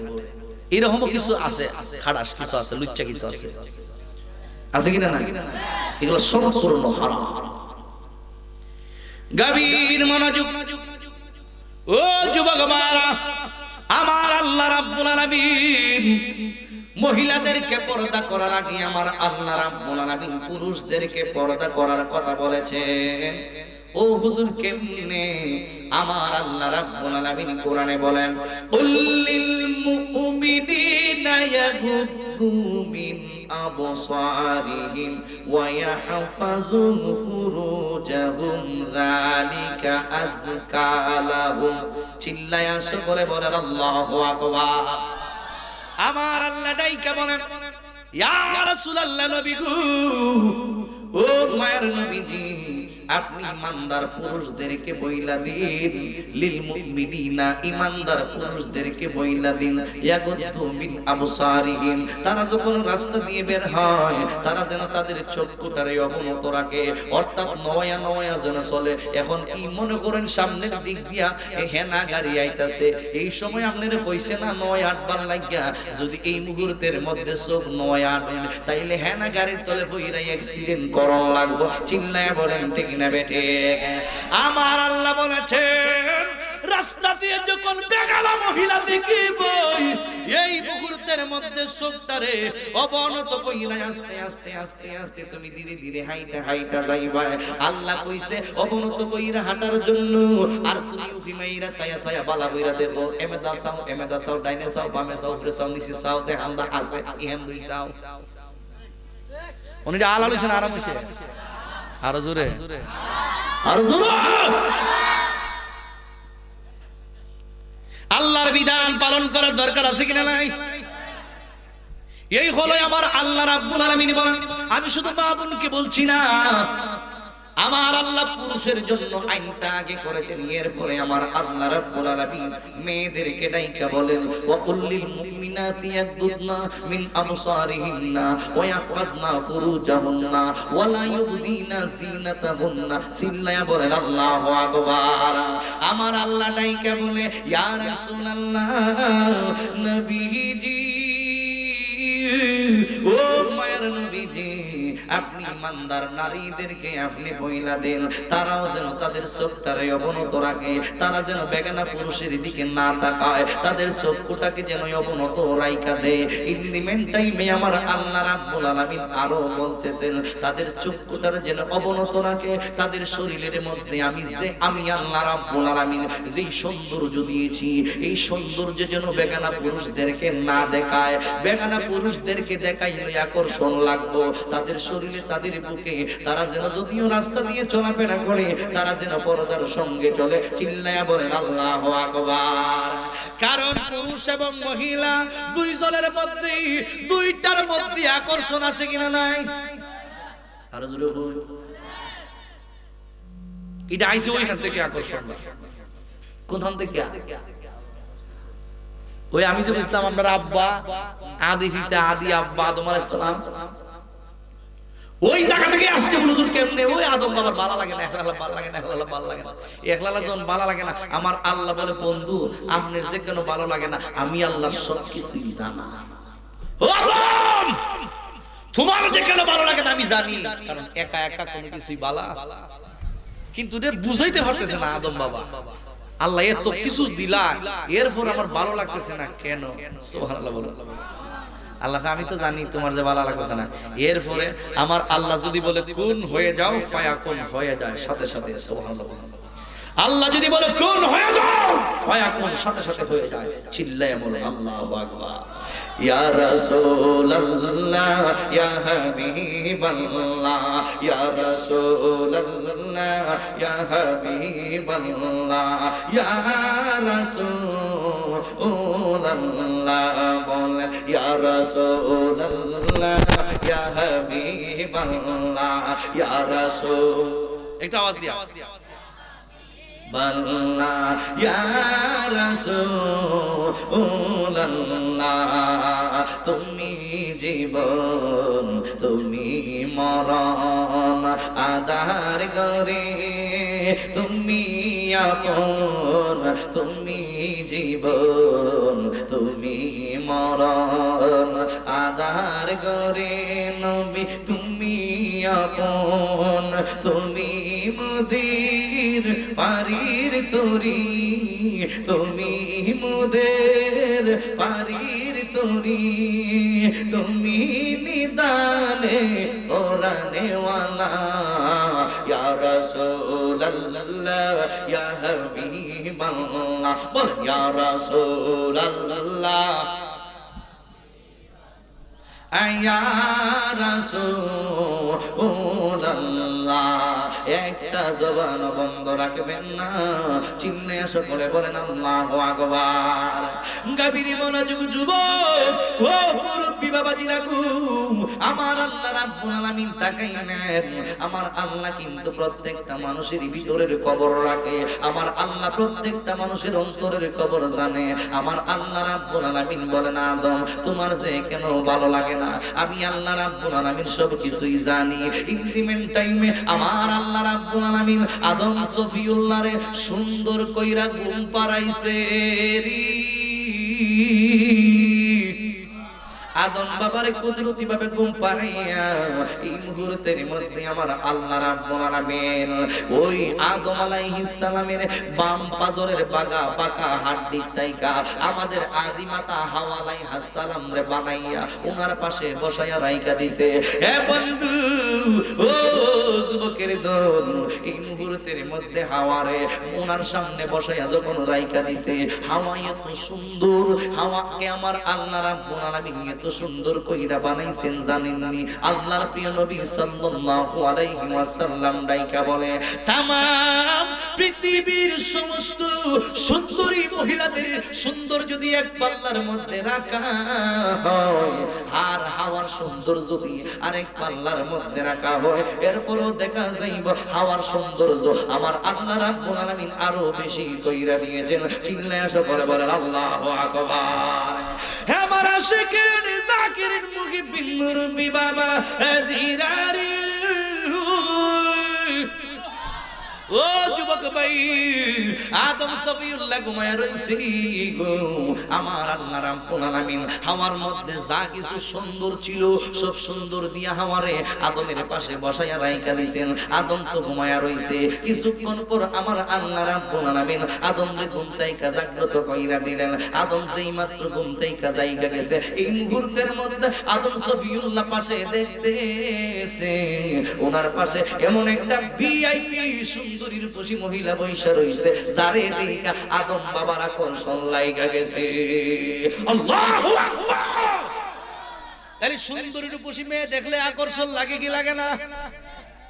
এরকমও কিছু আছে, খাড়াস কিছু আছে, লুচ্চা কিছু আছে, আছে কিনা না? এগুলো সম্পূর্ণ হারাম। গভীর মনোযোগ ও যুবক মারা, আমার আল্লাহ রাব্বুল আলামিন মহিলাদেরকে পর্দা করার আগে আমার আল্লাহ রাব্বুল আলামিন পুরুষদেরকে পর্দা করার কথা বলেছেন। ও হুজুর কেমনে? আমার আল্লাহ রাব্বুল আলামিন কোরআনে বলেন কুল্লিল মুমিনিনা ইয়াগুদ্দু মিন আবসারিহিম ওয়া ইয়াহফাযু ফুরুজাহুম যালিকা আযকা লাহুম। চিল্লায়া সকলে বলেন আল্লাহু আকবার। আমার আল্লাহ ডাইকা বলেন ইয়া রাসূলুল্লাহ, নবী গো, ও মায়ের নবীজি, আপনি ইমানদার পুরুষদেরকে বইলা দিন, লিল মুমিনিনা ইমানদার পুরুষদেরকে বইলা দিন, ইয়াগুদ্দু মিন আবসারিহিম তারা যখন রাস্তা দিয়ে বের হয় তারা যেন তাদের চক্ষুটারে অবনত রাখে, অর্থাৎ নয়া নয়া যেন চলে। এখন কি মনে করেন সামনের দিক দিয়া হেনা গাড়ি আইতাছে, এই সময় আপনারা কইছে না নয় আটবার লাগিয়া, যদি এই মুহূর্তের মধ্যে চোখ নয় আটেন তাইলে হেনা গাড়ির তলে পইরা অ্যাক্সিডেন্ট করন লাগবো। চিল্লায় বলেন ঠিক না বেটে? আমার আল্লাহ বলেছেন রাস্তা দিয়ে যখন বেগালা মহিলা দেখিব এই মুহূর্তের মধ্যে চোখটারে অবনত কইরা আস্তে আস্তে আস্তে আস্তে তুমি ধীরে ধীরে হাইটা হাইটা যাইবা। আল্লাহ কইছে অবনত কইরা হাঁটার জন্য, আর তুমি উহিমাইরা ছায়া ছায়া বালা কইরা দেখো, এমেদা চাও ডাইনে চাও বামে চাও উপরে চাও নিচে চাও, যে হান্দা আছে ইহান দুই চাও। উনি আলা লইছেন আরাম হইছে, আরো জোরে আরো জোরে। আল্লাহর বিধান পালন করার দরকার আছে কিনা নাই? এই হলো আমার আল্লাহ রাব্বুল আলামিন বলেন, আমি শুধু মা বোনকে বলছি না, আমার আল্লাহ পুরুষের জন্য আইনটা আগে করেছেন, এরপরে আমার আল্লাহ রাব্বুল আলামিন মেয়েদেরকে ডাইকা বলেন ওয়া কুল্লিল মুমিনাতি ইয়াগুদনা মিন আবসারিহিন্না ওয়া ইয়াহফাজনা ফুরুজাহুন্না ওয়া লা ইউবদিনা জিনাতাহুন্না। সিল্লায়া বলেন আল্লাহু আকবার। আমার আল্লাহ ডাইকা বলে ইয়া রাসূলুল্লাহ নবীজি, ও মায়ের নবীজি, আপনি ইমানদার নারীদেরকে আপনি বইলা দেন তারাও যেন তাদের চোখটারে অবনত রাখে, তারা যেন বেগানা পুরুষের দিকে না তাকায়, তাদের চক্ষুটাকে যেন অবনত রাইখা দেয়। ইন দি মেন টাইমে আমার আল্লাহ রাব্বুল আলামিন আরো বলতেছেন তাদের চক্ষুটারে যেন অবনত রাখে, তাদের শরীরের মধ্যে আমি আল্লাহ রাব্বুল আলামিন যেই সৌন্দর্য দিয়েছি এই সৌন্দর্য যেন বেগানা পুরুষদেরকে না দেখায়, বেগানা পুরুষদেরকে দেখাইলে আকর্ষণ লাগবো তাদের শরীরে তাদের বুকে, তারা যেন যদিও রাস্তা দিয়ে চলাফেরা করে তারা যেন পর্দার সঙ্গে চলে। চিল্লায়া বলেন আল্লাহু আকবার। কারণ পুরুষ এবং মহিলা দুইজনের মধ্যে দুইটার মধ্যে আকর্ষণ আছে কিনা নাই? আর জোরে বল। এটা আইছে ওইখান থেকে আকর্ষণ, কোনখান থেকে? ওই আমি যে ইসলাম আপনার আব্বা আদি পিতা আদি আব্বা আদম আলাইহিস সালাম ওই জায়গা থেকে আসছে। হুজুর কেমনে? ওই আদম বাবার ভালো লাগে না, একলা ভালো লাগে না, একলা ভালো লাগে না, একলা যখন ভালো লাগে না আমার আল্লাহ বলে বন্ধু আপনার যে কেন ভালো লাগে না আমি আল্লাহ সবকিছুই জানা। ও আদম তোমার যে কেন ভালো লাগে না আমি জানি, কারণ একা একা কোনো কিছুই ভালো কিন্তু রে বুঝাইতে পারতেছে না আদম বাবা। আল্লাহ এত কিছু দিলা এরপর আমার ভালো লাগতেছে না কেন? সুবহানাল্লাহ বলো। আল্লাহ আমি তো জানি তোমার যে ভালো লাগতেছে না, এরপরে আমার আল্লাহ যদি বলে কুন হয়ে যাও ফায়াকুন হয়ে যায় সাথে সাথে। সুবহানাল্লাহ। আল্লাহ যদি বলে কুন হয়ে যাও ফায়াকুন সাথে সাথে হয়ে যায়। চিল্লায়ে বলে আল্লাহু আকবার। ইয়া রাসূলুল্লাহ ইয়া হাবিবাল্লাহ ইয়া রাসূলুল্লাহ ইয়া হাবিবাল্লাহ ইয়া রাসূলুল্লাহ বলেন ইয়া রাসূলুল্লাহ ইয়া হাবিবাল্লাহ ইয়া রাসূল। একটা আওয়াজ দিয়া বাল্লাহ ইয়া রাসূলুল্লাহ তুমি জীবন তুমি মরণ আধার করে তুমি আপন, তুমি জীবন তুমি মরণ আধার করে নবী তুমি আপন, তুমি মুদের পারির তরি, তুমি মুদের পারির তরি, তুমি নিদানে কোরআনে ওয়ালা ইয়া রাসূলুল্লাহ ইয়া হাবিবাল্লাহ বল ইয়া রাসূলুল্লাহ ইয়া রাসূলুল্লাহ একটা জবান বন্ধ রাখবেন না। চিল্লায়া সকলে বলেন আল্লাহু আকবার। গাবিরি মনোযোগ যুবক ও মুরব্বি বাবাজিরা গো, আমার আল্লাহ রাব্বুল আলামিন তাকাইলেন। আমার আল্লাহ কিন্তু প্রত্যেকটা মানুষের ভিতরের কবর রাখে। আমার আল্লাহ প্রত্যেকটা মানুষের অন্তরের কবর জানে। আমার আল্লাহ রাব্বুল আলামিন বলেন আদম তোমার যে কেন ভালো লাগে না, আমি আল্লাহ রাব্বুল আলামিন সব কিছুই জানি। ইন্টিমেট টাইমে আমার আল্লাহ রাব্বুল আলামিন আদম সফিউল্লাহ রে সুন্দর কইরা ঘুম পাড়াইছে রে। আদম বাবারে কুদরতি ভাবে ঘুম পাড়াইয়া এই মুহূর্তের মধ্যে আমার আল্লাহ রাব্বুল আলামিন ওই আদম আলাইহিস সালামের বাম পাজরের বাগা পাকা হাড্ডি তাইকা আমাদের আদি মাতা হাওয়া আলাইহিস সালাম রে বানাইয়া ওনার পাশে বসায়া রাইখা দিছে। হে বন্ধু ও যুবকের দল, এই মুহূর্তের মধ্যে হাওয়ারে ওনার সামনে বসায়া যখন রাইখা দিছে, হাওয়া এত সুন্দর, হাওয়াকে আমার আল্লাহ রাব্বুল আলামিন এত সুন্দর কইরা বানাইছেন জানেননি? আল্লাহর প্রিয় নবী সাল্লাল্লাহু আলাইহি ওয়াসাল্লাম ডাইকা বলে তাম পৃথিবীর সমস্ত সুন্দরী মহিলাদের সুন্দর যদি এক পাল্লার মধ্যে রাখা হয়, আর হাওয়ার সুন্দর যদি আরেক পাল্লার মধ্যে রাখা হয়, এরপরও দেখা যাইব হাওয়ার সৌন্দর্য আমার আল্লাহ রাব্বুল আলামিন আরো বেশি কইরা দিয়েছেন। চিল্লায়া সকলে বলেন আল্লাহু আকবার। হে আমার আশিকের জাকিরিন মুহিব্বিন মুরব্বি বাবা জিরারি ও যুবক ভাই, আদম সফিউল্লাহ ঘুমায়া রইছে গো। আমার আল্লাহ রাব্বুল আলামিন হাওয়ার মধ্যে যা কিছু সুন্দর ছিল সব সুন্দর দিয়া হাওয়ারে আদমের পাশে বসায়া রাইখা দিয়েছেন। আদম তো ঘুমায়া রইছে, কিছুক্ষণ পর আমার আল্লাহ রাব্বুল আলামিন আদমরে ঘুম থেকে জাগ্রত কইরা দিলেন। আদম যেই মাত্র ঘুম থেকে জাইগা গেছে, এই মুহূর্তের মধ্যে আদম সফিউল্লাহ পাশে দেখতেছে ওনার পাশে এমন একটা ভিআইপি সুন্দরীর বসি মহিলা বৈশা রইছে, যারে দেখা আদম বাবার আকর্ষণ লাইগা গেছে। আল্লাহু আকবার। তাহলে সুন্দরীর বসি মেয়ে দেখলে আকর্ষণ লাগে কি লাগে না?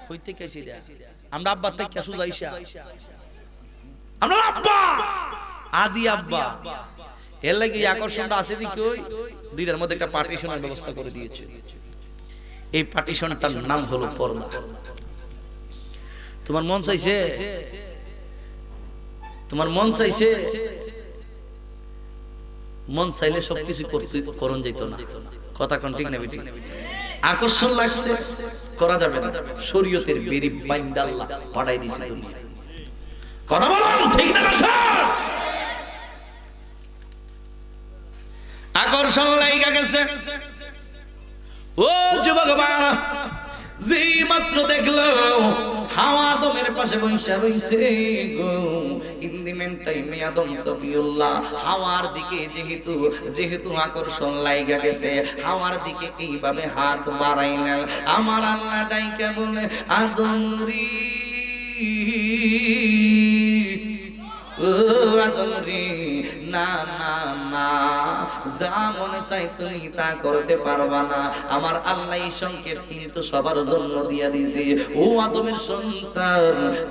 কইতে কেছি রে আমরা আব্বা থেকে সুজাইছা, আমরা আব্বা আদি আব্বা, এর লাগি আকর্ষণটা আছে দিকে ওই দুইটার মধ্যে একটা পার্টিশনের ব্যবস্থা করে দিয়েছে। এই পার্টিশনটার নাম হলো পর্দা। তোমার মন চাইছে, তোমার মন চাইছে, মন চাইলে সবকিছু করণ যেত না। কথা কোন ঠিক না বেটি? আকর্ষণ লাগছে করা যাবে না, শরীয়তের বেরি বাইন্দা আল্লাহ পাঠাই দিয়েছে। কথা বলুন ঠিক না? আকর্ষণ লাইগা গেছে। ও যুবক বাবা, যেই মাত্র দেখলো হাওয়া আদমের পাশে বসে রইছে গো, ইন্দিমেন টাইমে আদম সফিউল্লাহ হাওয়ার দিকে যেহেতু আকর্ষণ লাইগা গেছে, হাওয়ার দিকে এইভাবে হাত বাড়াইলেন। আমার আল্লাহ ডাইকা বলে আদম রে, ও আদম রে, না না না, যা মনে চাই তুমি তা করতে পারবা না। আমার আল্লাহ এই সংকেত কিন্তু সবার জন্য দিয়া দিয়েছে। ও আদমের সন্তান,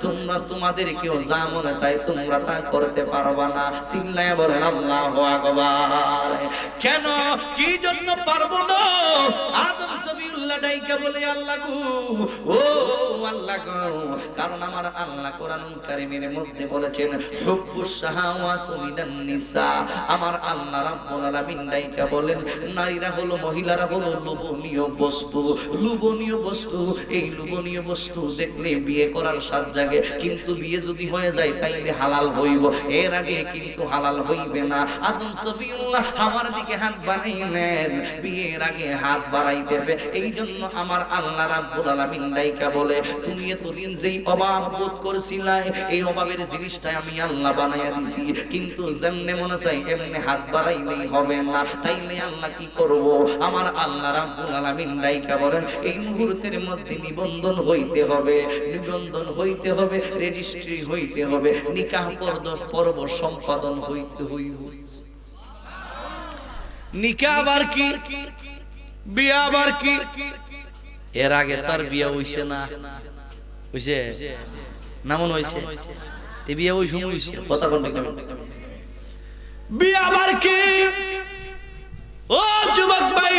তোমরা তোমাদের কেউ যা মনে চাই তোমরা তা করতে পারবা না। চিল্লায়া বলেন আল্লাহু আকবার। কেন, কি জন্য পারবো না? আদম সফিউল্লাহ ডাইকা বলে আল্লাহ গো, ও আল্লাহ গো, কারণ আমার আল্লাহ কোরআনুল কারীমের মধ্যে বলেছেন হুব্বুশ শাহাওয়াতু মিনান নিসা। আমার আল্লাহ রাব্বুল আলামিন ডাইকা বলেন নারীরা হলো, মহিলারা হলো লোভনীয় বস্তু। লোভনীয় বস্তু, এই লোভনীয় বস্তু দেখলে বিয়ে করার স্বাদ জাগে, কিন্তু বিয়ে যদি হয়ে যায় তাইলে হালাল হইব, এর আগে কিন্তু হালাল হইবে না। আদম সফিউল্লাহ হাওয়ার দিকে হাত বাড়াইলেন, বিয়ের আগে হাত বাড়াইতেছে। এই জন্য আমার আল্লাহ রাব্বুল আলামিন ডাইকা বলে তুমি এতদিন যেই অভাব বোধ করছিলা, এই অভাবের জিনিসটা আমি আল্লাহ বানাইয়া দিছি, কিন্তু যেমনে মনে চাই এমনি হাত বাড়াইলেই হবে না। তাইলে আল্লাহ কি করব? আমার আল্লাহ রাব্বুল আলামিন ডাইকা বলেন এই মুহূর্তের মধ্যে নিবন্ধন হইতে হবে, নিবন্ধন হইতে হবে, রেজিস্ট্রি হইতে হবে, নিকাহ পর্ব সম্পাদন হইতে হইবে। নিকাহ আবার কি, বিয়া আবার কি? এর আগে তার বিয়া হইছে না, হইছে না মন হইছে এই বিয়ে ওই সময় হইছে কথা কোন ঠিক না বিয়ে আবার কি ও যুবক ভাই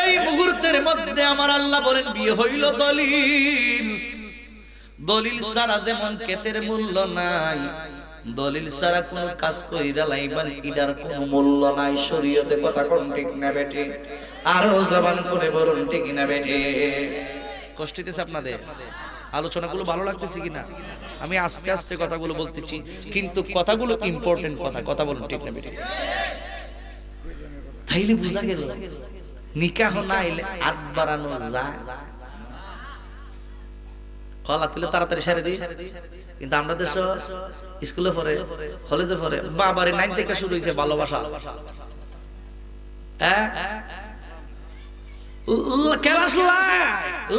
এই মুহূর্তের মধ্যে আমার আল্লাহ বলেন বিয়ে হইল দলিল দলিল ছাড়া যেমন ক্ষেতের মূল্য নাই দলিল ছাড়া কোন কাজ কইরা লাইবান ইডার কোনো মূল্য নাই শরীয়তে কথা কোন ঠিক না বেটে আরো জবান করে বলুন ঠিক না বেটে কষ্ট হইতেছে আপনাদের আলোচনাগুলো ভালো লাগতেছে কিনা আমি আস্তে আস্তে কথাগুলো বলতেছি কিন্তু কথাগুলো ইম্পর্টেন্ট কথা বলুন ঠিক না বেটে তাইলে বুঝা গেল নিকাহ না হইলে আট বাড়ানো যায় কলা তুলে তাড়াতাড়ি সারে দিই কিন্তু আমরা দেশ স্কুলে পড়ে কলেজে পড়ে বাবারে 9 থেকে শুরু হইছে ভালোবাসা ক্লাস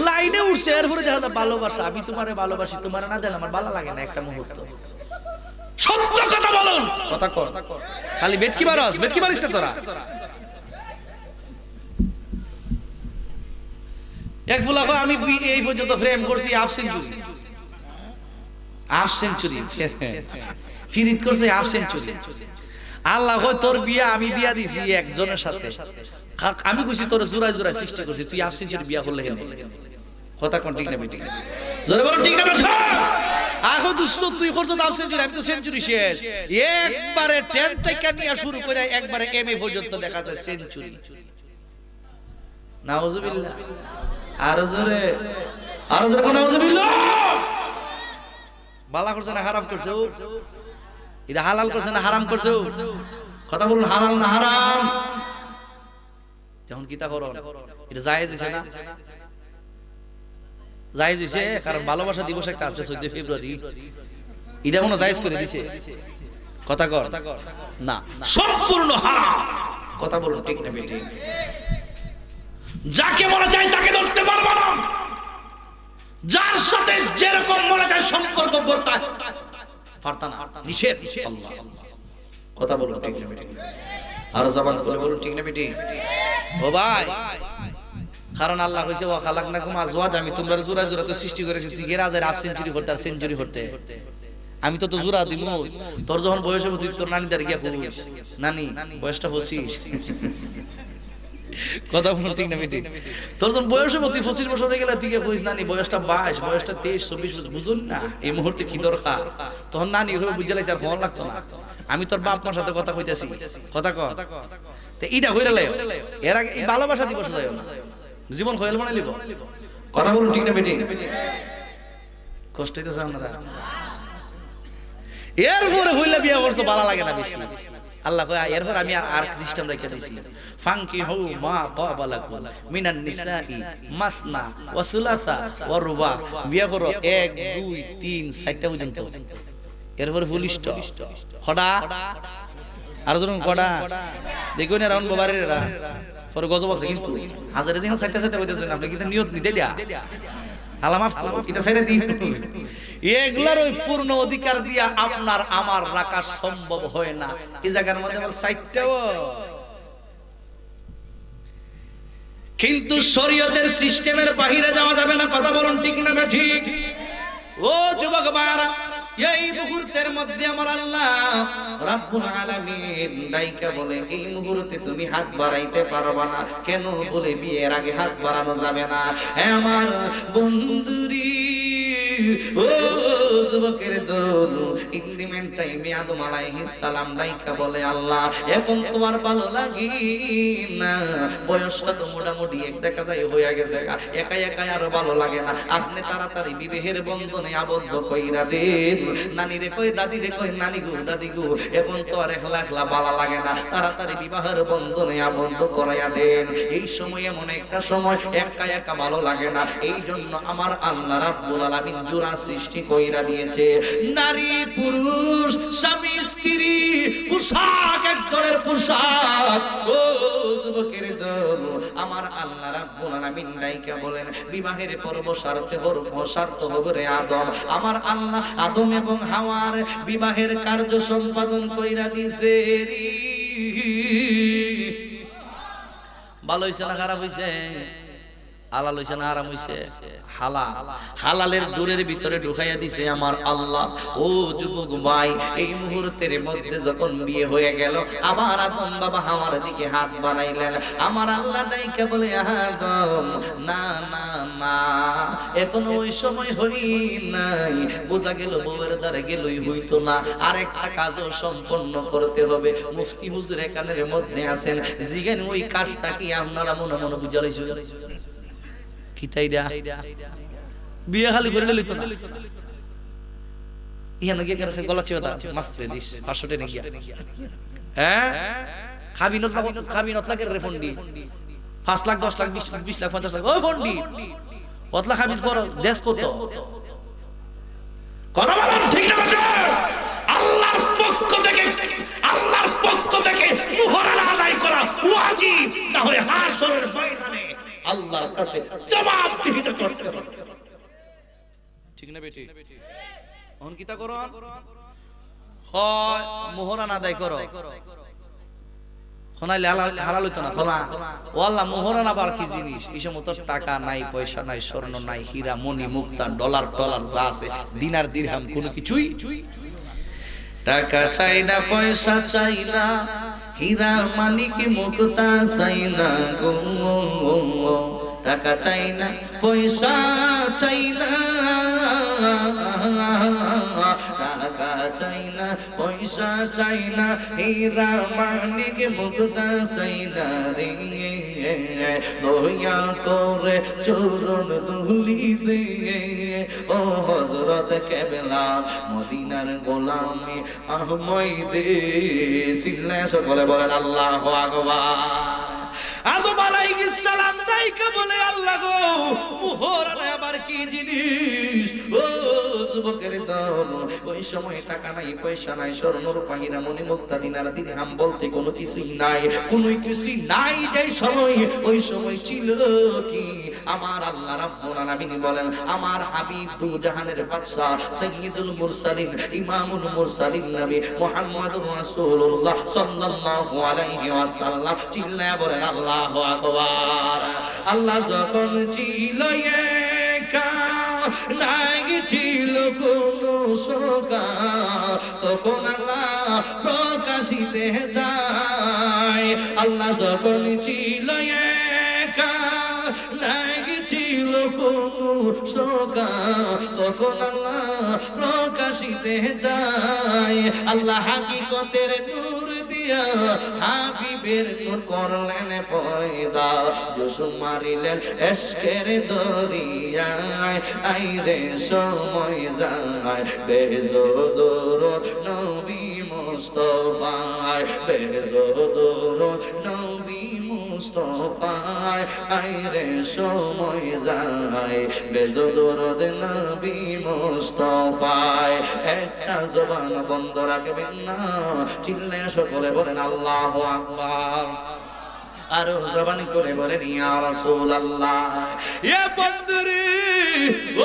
লাইনে উঠছে এরপরে দেখা যায় ভালোবাসা আমি তোমারে ভালোবাসি তোমার না দেন আমার ভালো লাগে না একটা মুহূর্ত সত্য কথা বলুন কথা কর খালি বেটকি মারিস না তোরা এক ফুলা কয় আমি এই পর্যন্ত ফ্রেম করছি হাফ সেঞ্চুরি ফিরিত করছে হাফ সেঞ্চুরি আল্লাহ কয় তোর বিয়া আমি দিয়া দিছি একজনের সাথে আমি কইছি তোর জোড়ায় জোড়ায় সৃষ্টি করছি তুই হাফ সেঞ্চুরি বিয়া করলে কেন কথা কোন ঠিক না বেটি জোরে বল ঠিক না বেটা আখো দুস্ত তুই করছ হাফ সেঞ্চুরি আমি তো সেঞ্চুরি শেষ একবারে 10 থেকে নিয়ে শুরু করে একবারে এমএ পর্যন্ত দেখা যায় সেঞ্চুরি নাউজুবিল্লাহ আরো জোরে কোন নাউজুবিল্লাহ বালা করছে না হারাম করছে এটা হালাল করছে না হারাম করছে কথা বলুন হালাল না হারাম যখন কিতা করো এটা জায়েজ হইছে না জায়েজ হইছে কারণ ভালোবাসা দিবস একটা আছে 14 ফেব্রুয়ারি এটা মনে জায়েজ করে দিছে কথা কর না সম্পূর্ণ হারাম কথা বলুন ঠিক না বেটি যাকে মনে চায় তাকে ধরতে পারবে না যার সাথে যেরকম মনে চায় সম্পর্ক করতে পারতা না নিষেধ আল্লাহ কথা বলুন ঠিক না বেটি আর জবান খুলে বলুন ঠিক না বেটি ও ভাই কারণ আল্লাহ কইছে ওয়া খালাকনাকুম আজওয়াজ আমি তোমরা জোড়া জোড়া তো সৃষ্টি করেছি তুই কি রাজার হাফ সেঞ্চুরি করতে আর সেঞ্চুরি করতে আমি তো জোড়া দিমু তোর যখন বয়স হবে তুই তোর নানিদার গিয়া কইস নানি বয়সটা 25 কথা বলুন ঠিক না বেটি তোর যখন বয়স হবে তুই 25 বছর হয়ে গেলে তুই গিয়া কইস নানি বয়সটা 22 বয়সটা 23 24 বুঝুন না এই মুহূর্তে কি দরকার তখন নানি হয়ে বুঝা লাইছে আর ফোন লাগতো না আমি তোর বাপ মার সাথে কথা কইতাছি কথা কর তে ইটা কইরা লাইও এর আগে এই ভালোবাসা দিবস যায়ও না জীবন খয়াল বানাই লিব কথা বলুন ঠিক না বেটি কষ্ট হইতেছে আপনারা এরপরে হইলা বিয়া করছো ভালো লাগে না বেশি আল্লাহ কয় এরপর আমি আর সিস্টেম রাখতে দিছি ফাঙ্কিহু মা তাবালাকুম মিনান নিসাই মাসনা ওয়া সুলাসা ওয়া রুবা বিয়া করো 1 2 3 4টা পর্যন্ত এরপর ফুলিষ্ট খডা আর যখন কডা দেখো না রাউন্ড বাবারেরা পরে গজব আছে কিন্তু হাজারে দিন 4টা হইতেছেন আপনি কিন্তু নিয়ত নিতে দিয়া আল্লাহ মাফ করো এটা ছেড়ে দিন এগুলার ওই পূর্ণ অধিকার দিয়া আপনার আমার রাখা সম্ভব হয় না এই জায়গার মধ্যে আমার 4টাও কিন্তু শরীয়তের সিস্টেমের বাইরে যাওয়া যাবে না কথা বলুন ঠিক না ঠিক ও যুবক ভাইরা এই মুহূর্তের মধ্যে আমার আল্লাহ রাব্বুল আলামিন ডাইকা বলে এই মুহূর্তে তুমি হাত বাড়াইতে পারবা না কেন বলে বিয়ের আগে হাত বাড়ানো যাবে না হে আমার বন্ধুরি ও যুবকের দল ইন্দিমেন টাইমে আদম আলাইহিস সালাম ডাইকা বলে আল্লাহ এখন তোমার ভালো লাগি না বয়সটা তো মোটামুটি এক দেখা যায় হয়ে গেছে একা একা আর ভালো লাগে না আপনি তাড়াতাড়ি বিবাহের বন্ধনে আবদ্ধ কইরা দেন নানি রে কই দাদি রে কই নানি গো দাদি গো এখন তো আর একলা একলা ভালো লাগে না তাড়াতাড়ি বিবাহের বন্ধনে আবদ্ধ করাইয়া দেন এই সময় এমন একটা সময় একা একা ভালো লাগে না এই জন্য আমার আল্লাহ রাব্বুল আলামিন জোড়া সৃষ্টি কইরা দিয়েছে নারী পুরুষ স্বামী স্ত্রী পোশাক এক দলের পোশাক ও যুবকের দল আমার আল্লাহ রাব্বুল আলামিন নাইকা বলেন বিবাহের পর্ব শর্ত হবে রে আদম আমার আল্লাহ আদম এবং হাওয়ার বিবাহের কার্য সম্পাদন কইরা দিয়েছে ভালো হইছে না খারাপ হইছে হালাল হইছে না হারাম হইছে? হালাল। হালালের ডোরের ভিতরে ঢুকাইয়া দিছে আমার আল্লাহ। ও যুবক ভাই, এই মুহূর্তের মধ্যে যখন বিয়ে হয়ে গেল, আবার আদম বাবা হাওয়ার দিকে হাত বাড়াইলেন। আমার আল্লাহ ডাইকা বলে, আদম না না না, এখনো ওই সময় হই নাই। বোঝা গেল বউয়ের দ্বারে গেলই হইতো না, আরেকটা কাজও সম্পন্ন করতে হবে। মুফতি হুজুর এখানের মধ্যে আছেন, জিগান ওই কাজটা কি আপনারা মনে মনে বুঝাইছো? কি তাইরা বিয়ে খালি করে লইতো না? ইয়ান গিয়ে করে গলা চিবা দা মাফ করে দিস 500 টাকা গিয়া। হ্যাঁ খাবি নত লাগে রে ফন্ডি 5 লাখ 10 লাখ 20 লাখ 50 লাখ, ও ফন্ডি কতলা খাবি করো দেশ কত? কথা বলেন ঠিক না বাজে? আল্লাহর পক্ষ থেকে মুহরানা আদায় করা ওয়াজিব, না হয় হাশরের ময়দানে আল্লাহর কাছে জবাবদিহিতা করতে হবে। ঠিক না বেটি? অন কিতা করো? হয় মুহরানা আদায় করো, খনাইলে হালাল হইতো না। খনা ও আল্লাহ, মুহরানা আবার কি জিনিস? এই সময় তো টাকা নাই, পয়সা নাই, স্বর্ণ নাই, হীরা মণি মুক্তা ডলার যা আছে, দিনার দিরহাম কোনো কিছুই। টাকা চাই না, পয়সা চাই না, হীরা মানিক মুক্তা চাই না গো। টাকা চাই না, পয়সা চাই না, টাকা চাই না, পয়সা চাই না, হীরা মানিক মুক্তা চাই না রে। দয়া করে চরণ ধুলি দে ও হযরত কেবলা, মদিনার গোলামে আহমদে সিল্লা। সকলে বলেন আল্লাহু আকবার। আদম আলাইহিস সালাম ডাইকা বলে, আল্লাহ গো, মুহরানা আবার কি জিনিস? ও যুবকের দল, ওই সময় টাকা নাই, পয়সা নাই, স্বর্ণ রূপা হীরা মণি মুক্তা দিনার দিরহাম বলতে কোনো কিছুই নাই, কোনো কিছুই নাই। যেই সময়, ওই সময় ছিল কি? আমার আল্লাহ রাব্বুল আলামিন বলেন, আমার হাবিব দু জাহানের বাদশা সাইয়্যিদুল মুরসালিন ইমামুল মুরসালিন নবী মুহাম্মদুর রাসূলুল্লাহ সাল্লাল্লাহু আলাইহি ওয়াসাল্লাম চিল্লায়া বলেন আল্লাহু আকবার। আল্লাহ যখন ছিল একা, নাই ছিল কোনো শোকা, তখন আল্লাহ প্রকাশিতে যায়। আল্লাহ যখন ছিল একা, নাই ছিল কোনো শোকা, তখন আল্লাহ প্রকাশিতে যায়। আল্লাহ হাকিকতের নূর দিয়া হাবিবের নূর করলেন পয়দা, জোশ মারিলেন এশকের দরিয়ায়, আইরে সময় যায় বেজোদর নবী মুস্তাফায়, বেজোদর নবী মুস্তাফায়, আইরে সময় যায় বেজোদর নবী মুস্তাফায়। একটা জবান বন্ধ রাখবেন না, চিল্লায়া সকলে বলেন আল্লাহু আকবার। আরো জবান করে বলেন ইয়া রাসূলুল্লাহ। এ বন্ধুরে,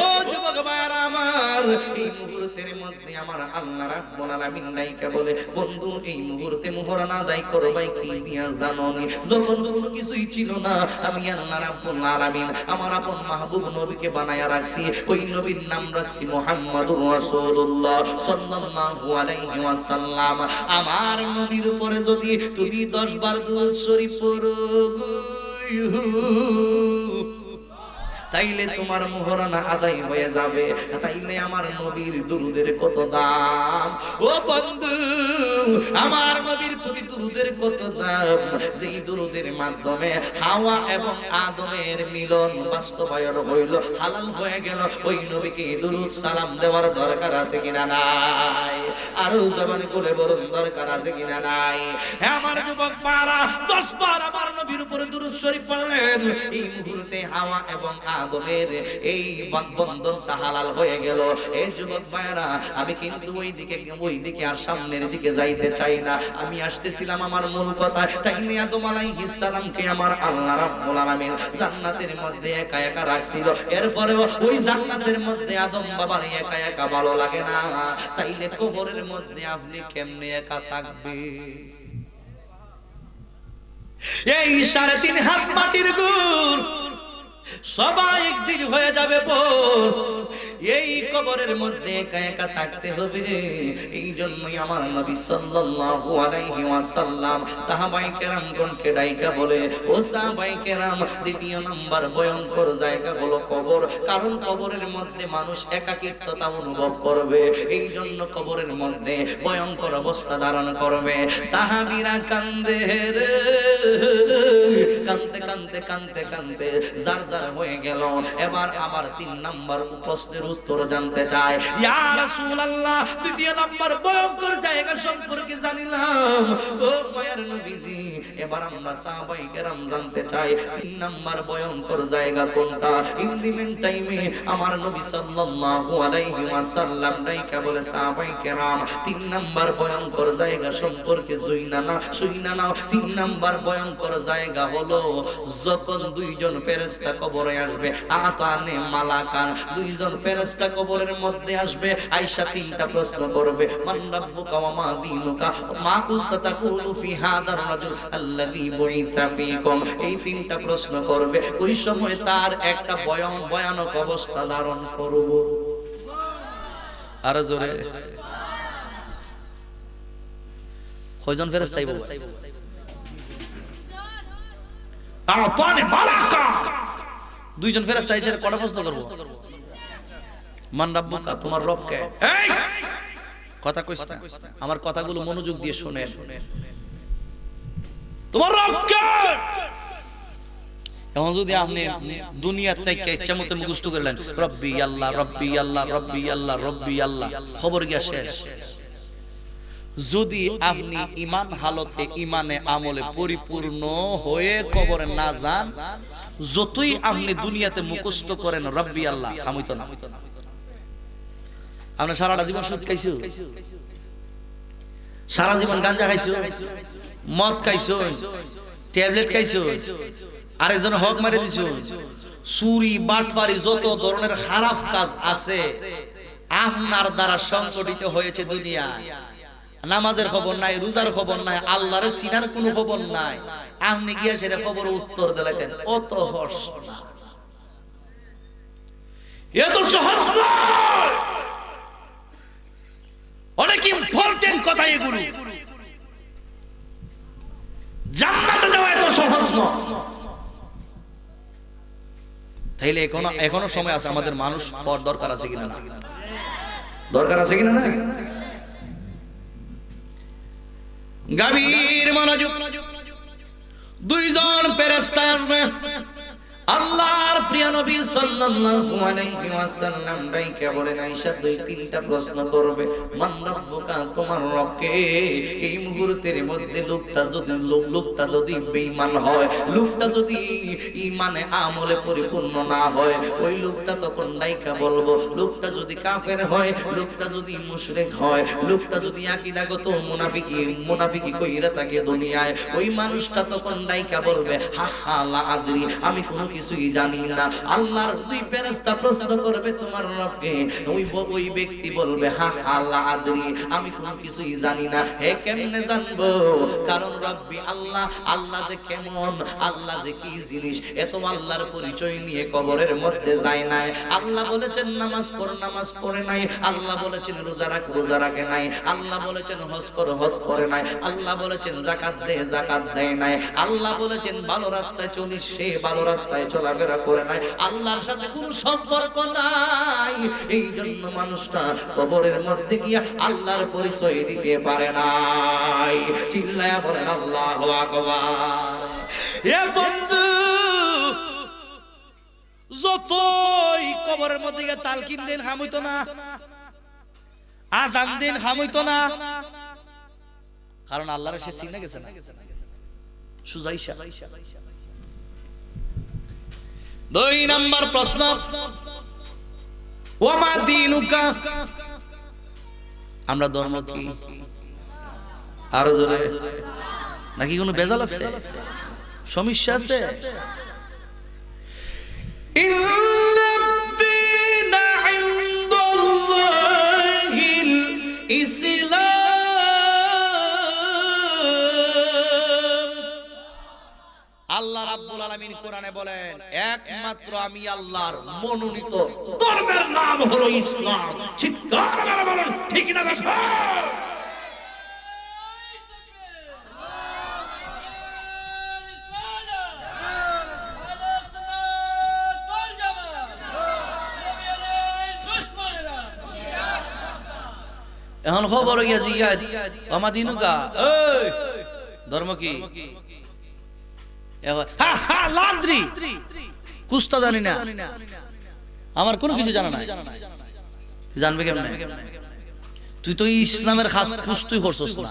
ও যুবক ভাইরা আমার, এই মুহূর্তের মধ্যে আমার আল্লাহ রাব্বুল আলামিন নাইকা বলে, বন্ধু এই মুহূর্তে মুহরানা আদায় করো ভাই। কি দিয়া জানোনি? যখন কোনো কিছুই ছিল না, আমি আল্লাহ রাব্বুল আলামিন আমার আপন মাহবুব নবীকে বানায়া রাখছি। ওই নবীর নাম রাখছি মুহাম্মাদুর রাসূলুল্লাহ সাল্লাল্লাহু আলাইহি ওয়াসাল্লাম। আমার নবীর উপরে যদি তুমি 10 বার দুরূদ শরীফ পড়ো, তাইলে তোমার মুহরানা আদায় হয়ে যাবে। তাইলে আমার নবীর দুরুদের কত দাম! ও বন্ধু, আমার নবীর প্রতি দুরুদের কত দাম! যেই দুরুদের মাধ্যমে হাওয়া এবং আদমের মিলন বাস্তবায়ন হইল, হালাল হয়ে গেল। ওই নবীকে দুরুদ সালাম দেওয়ার দরকার আছে কিনা নাই? আরো জবান খুলে বলুন দরকার আছে কিনা নাই? আমার যুবক মারা 10 বার আমার নবীর উপরে দুরুদ শরীফ পড়লেন। এই মুহূর্তে হাওয়া এবং আদমের এই বন্ধনটা হালাল হয়ে গেল। এই যুবক ভাইরা, আমি কিন্তু ওই দিকে আর সামনের দিকে যাইতে চাই না। আমি আসতেছিলাম আমার মূল কথা। তাইলে আদম আলাইহিস সালামকে আমার আল্লাহ রাব্বুল আলামিন জান্নাতের মধ্যে একা একা রাখছিল। এরপরেও ওই জান্নাতের মধ্যে আদম বাবার একা একা ভালো লাগে না। তাইলে কবরের মধ্যে আপনি কেমনে একা থাকবে? এই 3.5 হাত মাটির গুড় সবাই একদিন হয়ে যাবে পর এই কবরের মধ্যে একা একা থাকতে হবে। এই জন্যই আমার নবী সাল্লাল্লাহু আলাইহি ওয়াসাল্লাম সাহাবায়ে কেরামগণকে ডাইকা বলে, ও সাহাবায়ে কেরাম, দ্বিতীয় নাম্বার ভয়ঙ্কর জায়গা হলো কবর। কারণ কবরের মধ্যে মানুষ একাকিত্বতা অনুভব করবে। এই জন্য কবরের মধ্যে ভয়ঙ্কর অবস্থা ধারণ করবে। সাহাবীরা কান্দে রে, কান্দতে কান্দতে কান্দতে কান্দতে যার যার হয়ে গেল। এবার আবার 3 নাম্বার প্রশ্নের উত্তর জানতে চায়, ইয়া রাসূলুল্লাহ, দ্বিতীয় নাম্বার ভয়ঙ্কর জায়গা সম্পর্কে জানিলাম, ও মায়ের নবীজি। এবার আমরা সাহাবায়ে কেরাম জানতে চাই 3 নাম্বার ভয়ঙ্কর জায়গা কোনটা? ইন দি মেন টাইমে আমার নবী সাল্লাল্লাহু আলাইহি ওয়াসাল্লাম ডাইকা বলে, সাহাবায়ে কেরাম, 3 নাম্বার ভয়ঙ্কর জায়গা সম্পর্কে শুইনা নাও। 3 নাম্বার ভয়ঙ্কর জায়গা হলো যখন 2 জন ফেরেশতা কবরে আসবে, আতানে মালাকান, 2 জন ফেরেশতা কবরের মধ্যে আসবে। আয়েশা 3টা প্রশ্ন করবে, মান রাব্বুকা ওয়া মা দীনুকা মা কুনতা তাকুলু ফি হাদার রাজুল আল্লাযী বুইসা ফীকুম। এই 3টা প্রশ্ন করবে। ওই সময় তার একটা ভয়ানক অবস্থা ধারণ করব। আর জোরে কয়জন ফেরেশতা আইব? আতানে মালাকা, 2 জন ফেরেশতা এসে কটা প্রশ্ন করব? মান রাব্বুকা, তোমার রব কে? এই কথা কইছ না, আমার কথাগুলো মনোযোগ দিয়ে শুনেন। তোমার রব কে? এখন যদি আপনি দুনিয়ার থেকে ইচ্ছা মতো মুখস্থ করলেন, রব্বি আল্লাহ, রব্বি আল্লাহ, রব্বি আল্লাহ, রব্বি আল্লাহ, খবর গিয়া শেষ। যদি আপনি ঈমান হালতে, ঈমানে আমলে পরিপূর্ণ হয়ে কবরে না যান, যতই আপনি দুনিয়াতে মুখস্থ করেন রব্বি আল্লাহ, কামইতো না। আপনি সারাটা জীবন সুদ খাইছো, সারা জীবন গাঁজা খাইছো, মদ খাইছো, ট্যাবলেট খাইছো, আরেকজন হক মারি দিছো, চুরি বাটফারি যত ধরনের খারাপ কাজ আছে আপনার দ্বারা সংগঠিত হয়েছে দুনিয়ায়। নামাজের খবর নাই, রোজার খবর নাই, আল্লাহর সিনার কোনো খবর নাই। আপনি গিয়া সেটা খবর উত্তর দিলেন, অত হর্ষ না, এত সহজ নয়। অনেক ইম্পর্টেন্ট কথা এগুলো। জান্নাতে যাওয়া এত সহজ নয়। তাইলে এখনো সময় আছে, আমাদের মানুষ হওয়ার দরকার আছে কিনা না? দরকার আছে কিনা না? গভীর মনোযোগ। 2 জন ফেরেশতা আসবে। আল্লাহর প্রিয় নবী সাল্লাল্লাহু আলাইহি ওয়াসাল্লাম ডাইকা বলেন, আয়েশা 2-3টা প্রশ্ন করবে, মান রাব্বুকা, তোমার রব কে? এই মুহূর্তের মধ্যে লোকটা যদি বেঈমান হয়, লোকটা যদি ঈমানে আমলে পরিপূর্ণ না হয়, ওই লোকটা তখন ডাইকা বলবো, লোকটা যদি কাফের হয়, লোকটা যদি মুশরিক হয়, লোকটা যদি আকীদাগত মুনাফিকি কইরা থাকে দুনিয়ায়, ওই মানুষটা তখন ডাইকা বলবে, হা হা লা আদরি, আমি কোনো কিছুই জানি না। আল্লাহর 2 ফেরেশতা প্রশ্ন করবে, তোমার রবকে? ওই ব্যক্তি বলবে, হা হা লা আদরি, আমি কোনো কিছুই জানি না। হে, কেমনে জানবো? কারণ রব্বি আল্লাহ, আল্লাহ যে কেমন, আল্লাহ যে কি জিনিস, এত আল্লাহর পরিচয় নিয়ে কবরের মধ্যে যায় নাই। আল্লাহ বলেছেন নামাজ পড়ে নাই, আল্লাহ বলেছেন রোজা রাখে নাই, আল্লাহ বলেছেন হজ করে নাই, আল্লাহ বলেছেন যাকাত দেয় নাই, আল্লাহ বলেছেন ভালো রাস্তায় চলিস, সে ভালো রাস্তায় চলাফেরা করে নাই, আল্লাহর সাথে কোনো সম্পর্ক নাই। এই জন্য মানুষটা কবরের মধ্যে গিয়া আল্লাহর পরিচয় দিতে পারে নাই। চিল্লায়া বলেন আল্লাহু আকবার। এ বন্ধু, যতই কবরের মধ্যে গিয়া তালকিন দেন হামইতো না, আজান দেন হামইতো না, কারণ আল্লাহর সে চিনে গেছে না। সুজাইশা 2 নাম্বার প্রশ্ন, ওমা দীনুকা, আমরা ধর্ম কি? আরো জোরে, নাকি কোনো বেজাল আছে, সমস্যা আছে? ইন্নাদ-দীনা ইনদাল্লাহিল ইসলাম, আল্লাহ রাব্বুল আলামিন কোরআনে বলেন একমাত্র আমি আল্লাহর মনোনীত ধর্মের নাম হলো ইসলাম। চিৎকার করে বলেন ঠিক না বেঠিক? এখন খবর হইয়া জিয়াদ আমাদিনুকা এই ধর্ম কি হা হা লান্দ্রি কুস্তা জানি না, আমার কোনো কিছু জানা নাই। তুই জানবে কেমনে? তুই তো ইসলামের খাস কুস্তুই করছস না।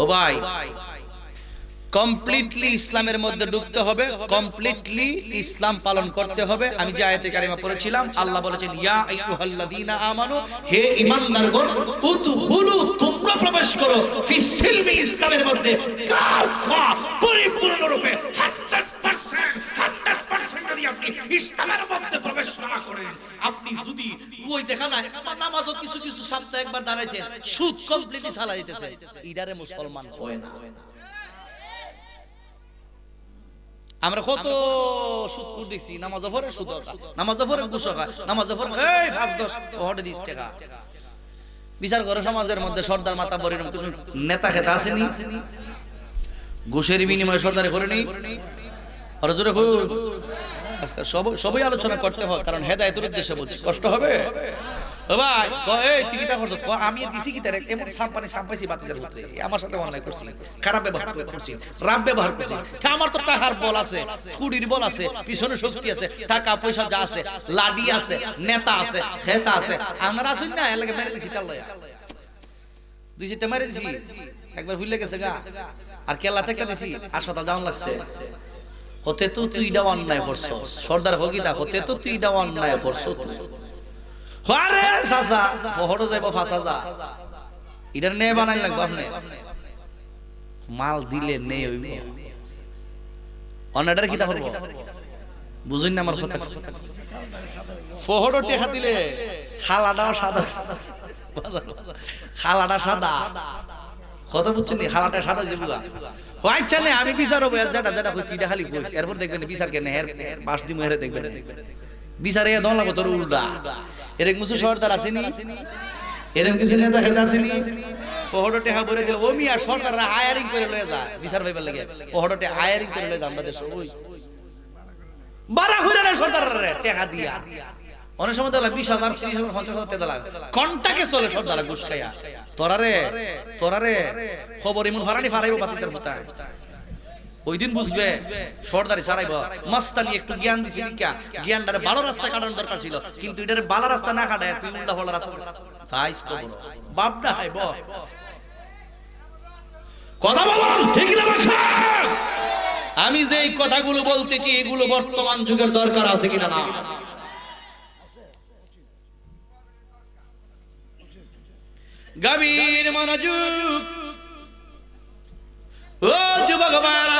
ও ভাই, কমপ্লিটলি ইসলামের মধ্যে ঢুকতে হবে, কমপ্লিটলি ইসলাম পালন করতে হবে। আমি যে আয়াতে কারিমা পড়েছিলাম, আল্লাহ বলেছেন ইয়া আইয়ুহাল্লাযীনা আমানু, হে ঈমানদারগণ, উদখুলু, তোমরা প্রবেশ করো, ফিস সিলমি, ইসলামের মধ্যে, কাফা, পরিপূর্ণরূপে 100% যদি আপনি ইসলামের মধ্যে প্রবেশ না করেন, আপনি যদি ওই দেখা যায় নামাজও কিছু কিছু সপ্তাহে একবার দাঁড়াইছেন, সুদ কমপ্লিটলি চালাই দিতেছে, ইদারে মুসলমান হয় না। আমরা কত সুদ করে দেখছি, নামাজ পড়ে সুদ খায়, নামাজ পড়ে ঘুষ খায়, নামাজ পড়ে এই 5-10 হটে দিস টাকা। বিচার করে সমাজের মধ্যে সর্দার মাতা বড়ির নেতা খেতা আসেনি, ঘুষের বিনিময়ে সর্দারে করেনি। আর জোরে আজকাল সবই আলোচনা করতে হয়, কারণ হেদায়েতের উদ্দেশ্যে বলছি। কষ্ট হবে ও ভাই, এই তুই কিতা করছস? আমি দিছি কি তারে এমন সাম্পাইছি বাতিজার ভিতরে, আমার সাথে অন্যায় করছি, খারাপ ব্যবহার করছি, রাব ব্যবহার করছি। আমার তো টাকার বল আছে, কুড়ির বল আছে, পিছনে শক্তি আছে, টাকা পয়সা যা আছে, লাডি আছে, নেতা আছে, খেতা আছে। আপনারা আছেন না, এর লাগে মেরে দিছি টাল্লয়া, 2-4টা মেরে দিছি, একবার ভুলে গেছে গা। আর কেলা থেকে দিছি, হাসপাতাল যাওয়ান লাগছে। হতে তো তুই দাও অন্যায় করছস, সর্দার হগিদা, হতে তো তুই দাও অন্যায় করছস। আরে চাচা ফহরো যাইব 5,000, এটার নে বানাই লাগবে। আপনি মাল দিলে নে হইব, অন্যটার কিতা করব বুঝুন না আমার কথা। ফহরো টেকা দিলে খালাটাও সাদা, খালাটা সাদা, কথা বুঝছেন? খালাটা সাদা যেগুলা আচ্ছা নে, আমি বিচার হবো যেটা যেটা হচ্ছে এটা খালি কইছি, এরপর দেখবেন বিচার কেন হের বাস দিমু, হেরে দেখবেন বিচারে দল লাগো তোর উল্টা। এরকম কিছু সর্দার আসেনি, এরকম কিছু নেতা খেতে আসেনি, ফহরো টেকা বলে দিল ও মিয়া, সরকাররা হায়ারিং করে লয়ে যায় বিচার ভাইবার লাগে, ফহরো টেকা হায়ারিং করে লয়ে যায় আমাদের দেশে। ওই বাড়া হইরা না সরকাররা টেকা দিয়া, অনেক সময় তো 20,000 30,000 50,000 টাকা লাগে, কন্টাকে চলে সরকাররা ঘুষ খায়া। তোরারে খবর এমন ফারানি ফারাইব বাতিজার ফুটায়, ওই দিন বুঝবে সর্দারি ছাড়াইব। মাস্তানি একটু জ্ঞান দিছি লিখা, জ্ঞানটারে ভালো রাস্তা কাটানোর দরকার ছিল, কিন্তু এটারে ভালো রাস্তা না কাটায় তুই উল্টা ভালো রাস্তা চাইস কবর বাপটা হাইব। কথা বলুন ঠিক না বাসা? আমি যে এই কথাগুলো বলতে কি, এগুলো বর্তমান যুগের দরকার আছে কিনা না? গভীর মনোযোগ, ও যুবক ভাইরা,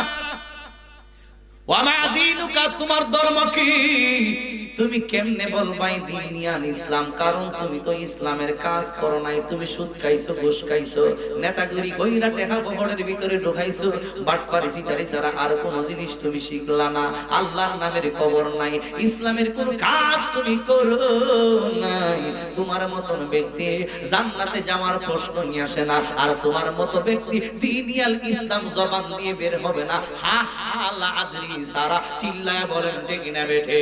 ওয়ামা দীনুকা, তোমার ধর্ম কি? তুমি কেমনে বলবাই দ্বীনিয়ান ইসলাম? কারণ তুমি তো ইসলামের কাজ করো নাই, তুমি সুদ খাইছো, ঘুষ খাইছো, নেতাগিরি কইরা টাকা পকেটের ভিতরে ঢুকাইছো, বাটপারি সিটারি ছাড়া আর কোনো জিনিস তুমি শিখলা না। আল্লাহর নামের খবর নাই, ইসলামের কোনো কাজ তুমি করো নাই। তোমার মতন ব্যক্তি জান্নাতে যাওয়ার প্রশ্নই আসে না, আর তোমার মতো ব্যক্তি দ্বীনিয়াল ইসলাম জবান দিয়ে বের হবে না। হা হা লা আদরি সারা, চিল্লায় বলেন ঠিক না বেঠে?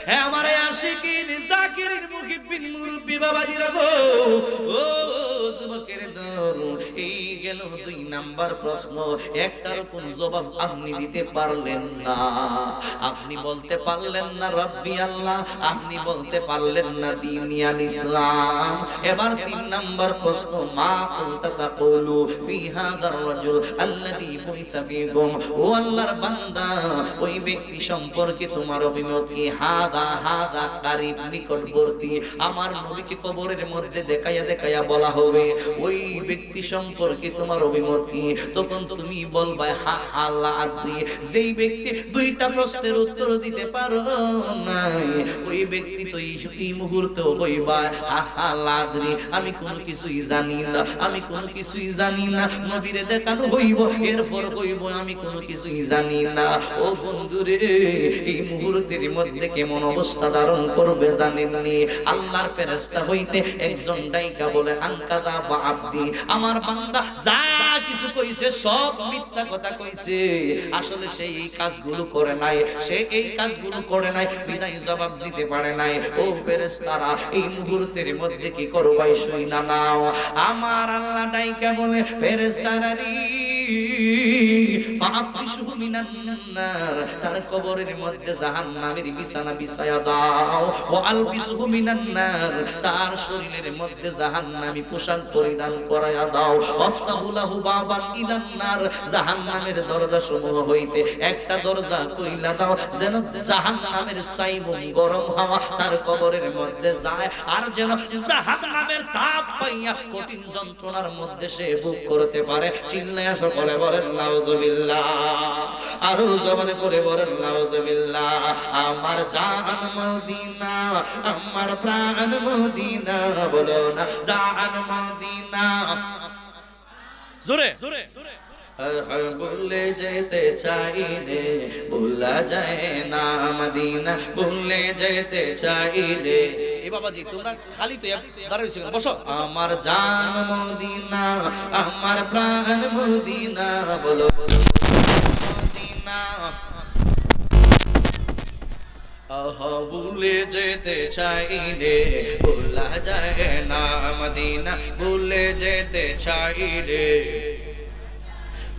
হে আমার আশিকিন জাকিরিন মুহিব্বিন মুরব্বি বাবাজিরা গো, ও যুবকের দল, এই গেল 2 নাম্বার প্রশ্ন। একটার কোন জবাব আপনি দিতে পারলেন না। আপনি বলতে পারলেন না রব্বি আল্লাহ, আপনি বলতে পারলেন না দ্বীনিয়াল ইসলাম। এবার 3 নাম্বার প্রশ্ন, মা কুনতা তাকুলু ফি হাযার রাজুল আল্লাযী বুইতা ফীকুম, ও আল্লাহর বান্দা, ওই ব্যক্তি সম্পর্কে তোমার অভিমত কি? হাদা হাদা কারিব, নিকটবর্তী। আমার নবীকে কবরের মধ্যে দেখাইয়া দেখাইয়া বলা হবে, ওই ব্যক্তি সম্পর্কে তোমার অভিমত কি? তখন তুমি বলবা হা আল্লাহ আদ্রি। যেই ব্যক্তি দুইটা প্রশ্নের উত্তর দিতে পারো নাই, ওই ব্যক্তি তো এই মুহূর্তে হইবা হা আল্লাহ আদ্রি, আমি কোনো কিছুই জানি না, আমি কোনো কিছুই জানি না। নবীরে দেখানো হইব, এরপর হইব আমি কোনো কিছুই জানি না। ও বন্ধুরে, এই মুহূর্তের মধ্যে কেমন অবস্থা ধারণ করবে জানেননি? আল্লাহর ফেরেশতা হইতে একজন ডাইকা বলে আনকাদা বা আব্দি, আমার বান্দা যা কিছু কইছে সব মিথ্যা কথা কইছে, আসলে সে এই কাজগুলো করে নাই, সে এই কাজগুলো করে নাই, বিদায় জবাব দিতে পারে নাই। ও ফেরেশতারা, এই মুহূর্তের মধ্যে কি করবাই শুইনা নাও। আমার আল্লাহ ডাইকা বলে ফেরেশতারা রে ফাফিশু মিনান নার, তার কবরের মধ্যে জাহান্নামের বিছানা বিছায়া দাও। ওয়া আলবিসুহু মিনান নার, তার শরীরের মধ্যে জাহান্নামী পোশাক পরিধান করায়া দাও। ওয়াফতাহু লাহু বাবান ইলান নার, জাহান্নামের দরজা সমূহ হইতে একটা দরজা কইলা দাও, যেন জাহান্নামের ছাইবুম গরম হাওয়া তার কবরের মধ্যে যায়, আর যেন জাহান্নামের তাপ পাইয়া কঠিন যন্ত্রণার মধ্যে সে ভোগ করতে পারে। চিল্লায়া সকলে বলেন নাউজুবিল্লাহ, আরো জবানে করে বলেন নাউজুবিল্লাহ। আমার জান মদিনা, আমার প্রাণ মদিনা, বলো না জান মদিনা জোরে জোরে। ভুলে যেতে চাইলে ভুলা যায় না মদিনা, ভুলে যেতে চাইলে। এ বাবাজি তোমরা খালি তো দাঁড়াইছো, বসো। আমার জান মদিনা, আমার প্রাণ মদিনা, বলো মদিনা। ভুলে যেতে চাইলে ভুলা যায় না মদিনা, ভুলে যেতে চাইলে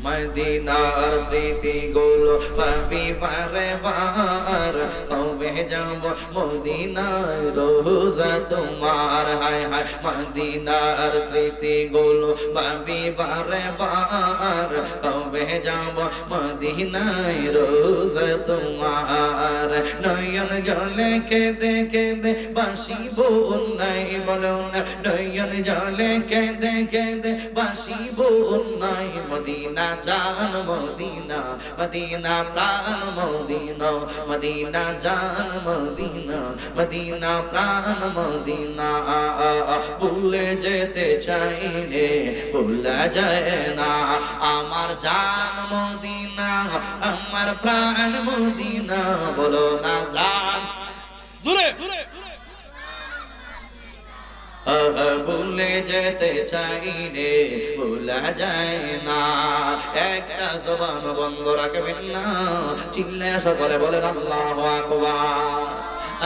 মদিনার স্মৃতি গুলো পাবি বারে বার, কবে যাব মদিনার রোজা তোমার। হায় হায় মদিনার স্মৃতি গুলো পাবি বারে বার, কবে যাব মদিনার রোজা তোমার। নয়ন জলে কেঁদে কেঁদে বাসিব নাই, বলো না নয়ন জলে কেঁদে কেঁদে বাসিব নাই। মদিনা জান মদিনা, মদিনা প্রাণ মদিনা, মদিনা জান মদিনা, মদিনা প্রাণ মদিনা। ভুলে যেতে চাইলে ভুলা যায় না, আমার জান মদিনা, আমার প্রাণ মদিনা, বলো না জান জোরে জোরে। ভুলে যেতে চাইলে ভুলা যায় না। একটা জবান বন্ধ রাখবেন না, চিল্লায়া সকলে বলেন আল্লাহু আকবার।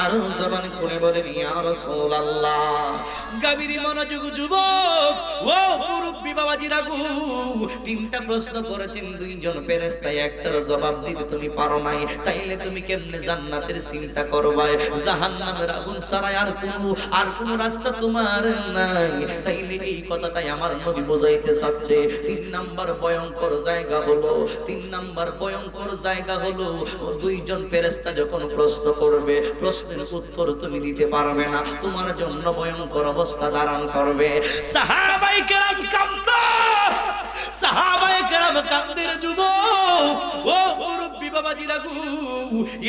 আর জবান খুলে বলেন ইয়া রাসূলুল্লাহ। গাবিরি মনোযোগ যুবক ও মুরব্বি বাবাজিরা গো, তিনটা প্রশ্ন করেছেন দুইজন ফেরেশতা, একটার জবাব দিতে তুমি পারো নাই, তাইলে তুমি কেমনে জান্নাতের চিন্তা করবা? জাহান্নামের আগুন ছাড়া আর কোন রাস্তা তোমার নাই। তাইলে এই কথাটাই আমার নবী বোঝাইতে চাচ্ছে। তিন নাম্বার ভয়ঙ্কর জায়গা হলো, তিন নাম্বার ভয়ঙ্কর জায়গা হলো দুইজন ফেরেশতা যখন প্রশ্ন করবে, প্রশ্নের উত্তর তুমি দিতে পারবে না, তোমার জন্য ভয়ঙ্কর অবস্থা ধারণ করবে। সাহাবায়ে কেরাম কাঁদতো, সাহাবায়ে কেরাম কাঁদের যুবক ও মুরব্বি বাবাজিরা গো।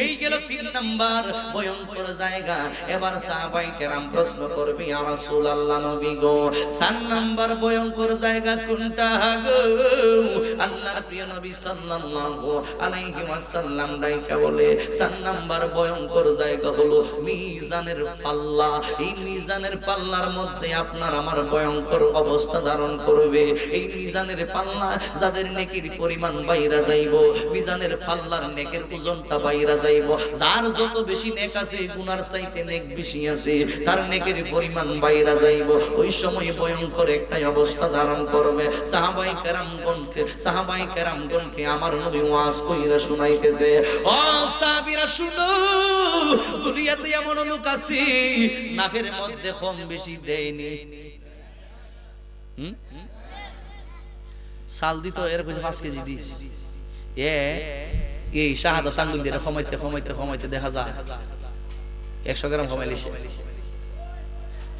এই গেল তিন নাম্বার ভয়ঙ্কর জায়গা। এবার সাহাবায়ে কেরাম প্রশ্ন করবে ইয়া রাসূলুল্লাহ নবী গো, চার নাম্বার ভয়ঙ্কর জায়গা কোনটা গো? আল্লাহর প্রিয় নবী সাল্লাল্লাহু আলাইহি ওয়াসাল্লাম ডাইকা বলে চার নাম্বার ভয়ঙ্কর জায়গা হলো মিজানের পাল্লা। এই মিজানের পাল্লার মধ্যে আপনার আমার ভয়ঙ্কর অবস্থা ধারণ করবে। এই মিজানের পাল্লা যাদের নেকির পরিমাণ বাইরা যাইব, মিজানের পাল্লার নেকের ওজনটা বাইরা যাইব। যার যত বেশি নেক আছে গুনার চাইতে নেক বেশি আছে, তার নেকের পরিমাণ বাইরা যাইব। ওই সময় ভয়ঙ্কর একটা অবস্থা ধারণ করবে। সাহাবায়ে কেরামগণকে আমার নবী ওয়াজ কইরা শুনাইতেছে, ও সাহাবীরা শুনো, দুনিয়াতে এমন লোক আছে নাফের মধ্যে কম বেশি দেয়নি। সাল দিত এর কইছে 5 কেজি দিস, এই শাহাদাত আঙ্গুল দিয়ে কমাইতে কমাইতে কমাইতে দেখা যায় 100 গ্রাম কমাইলিছে।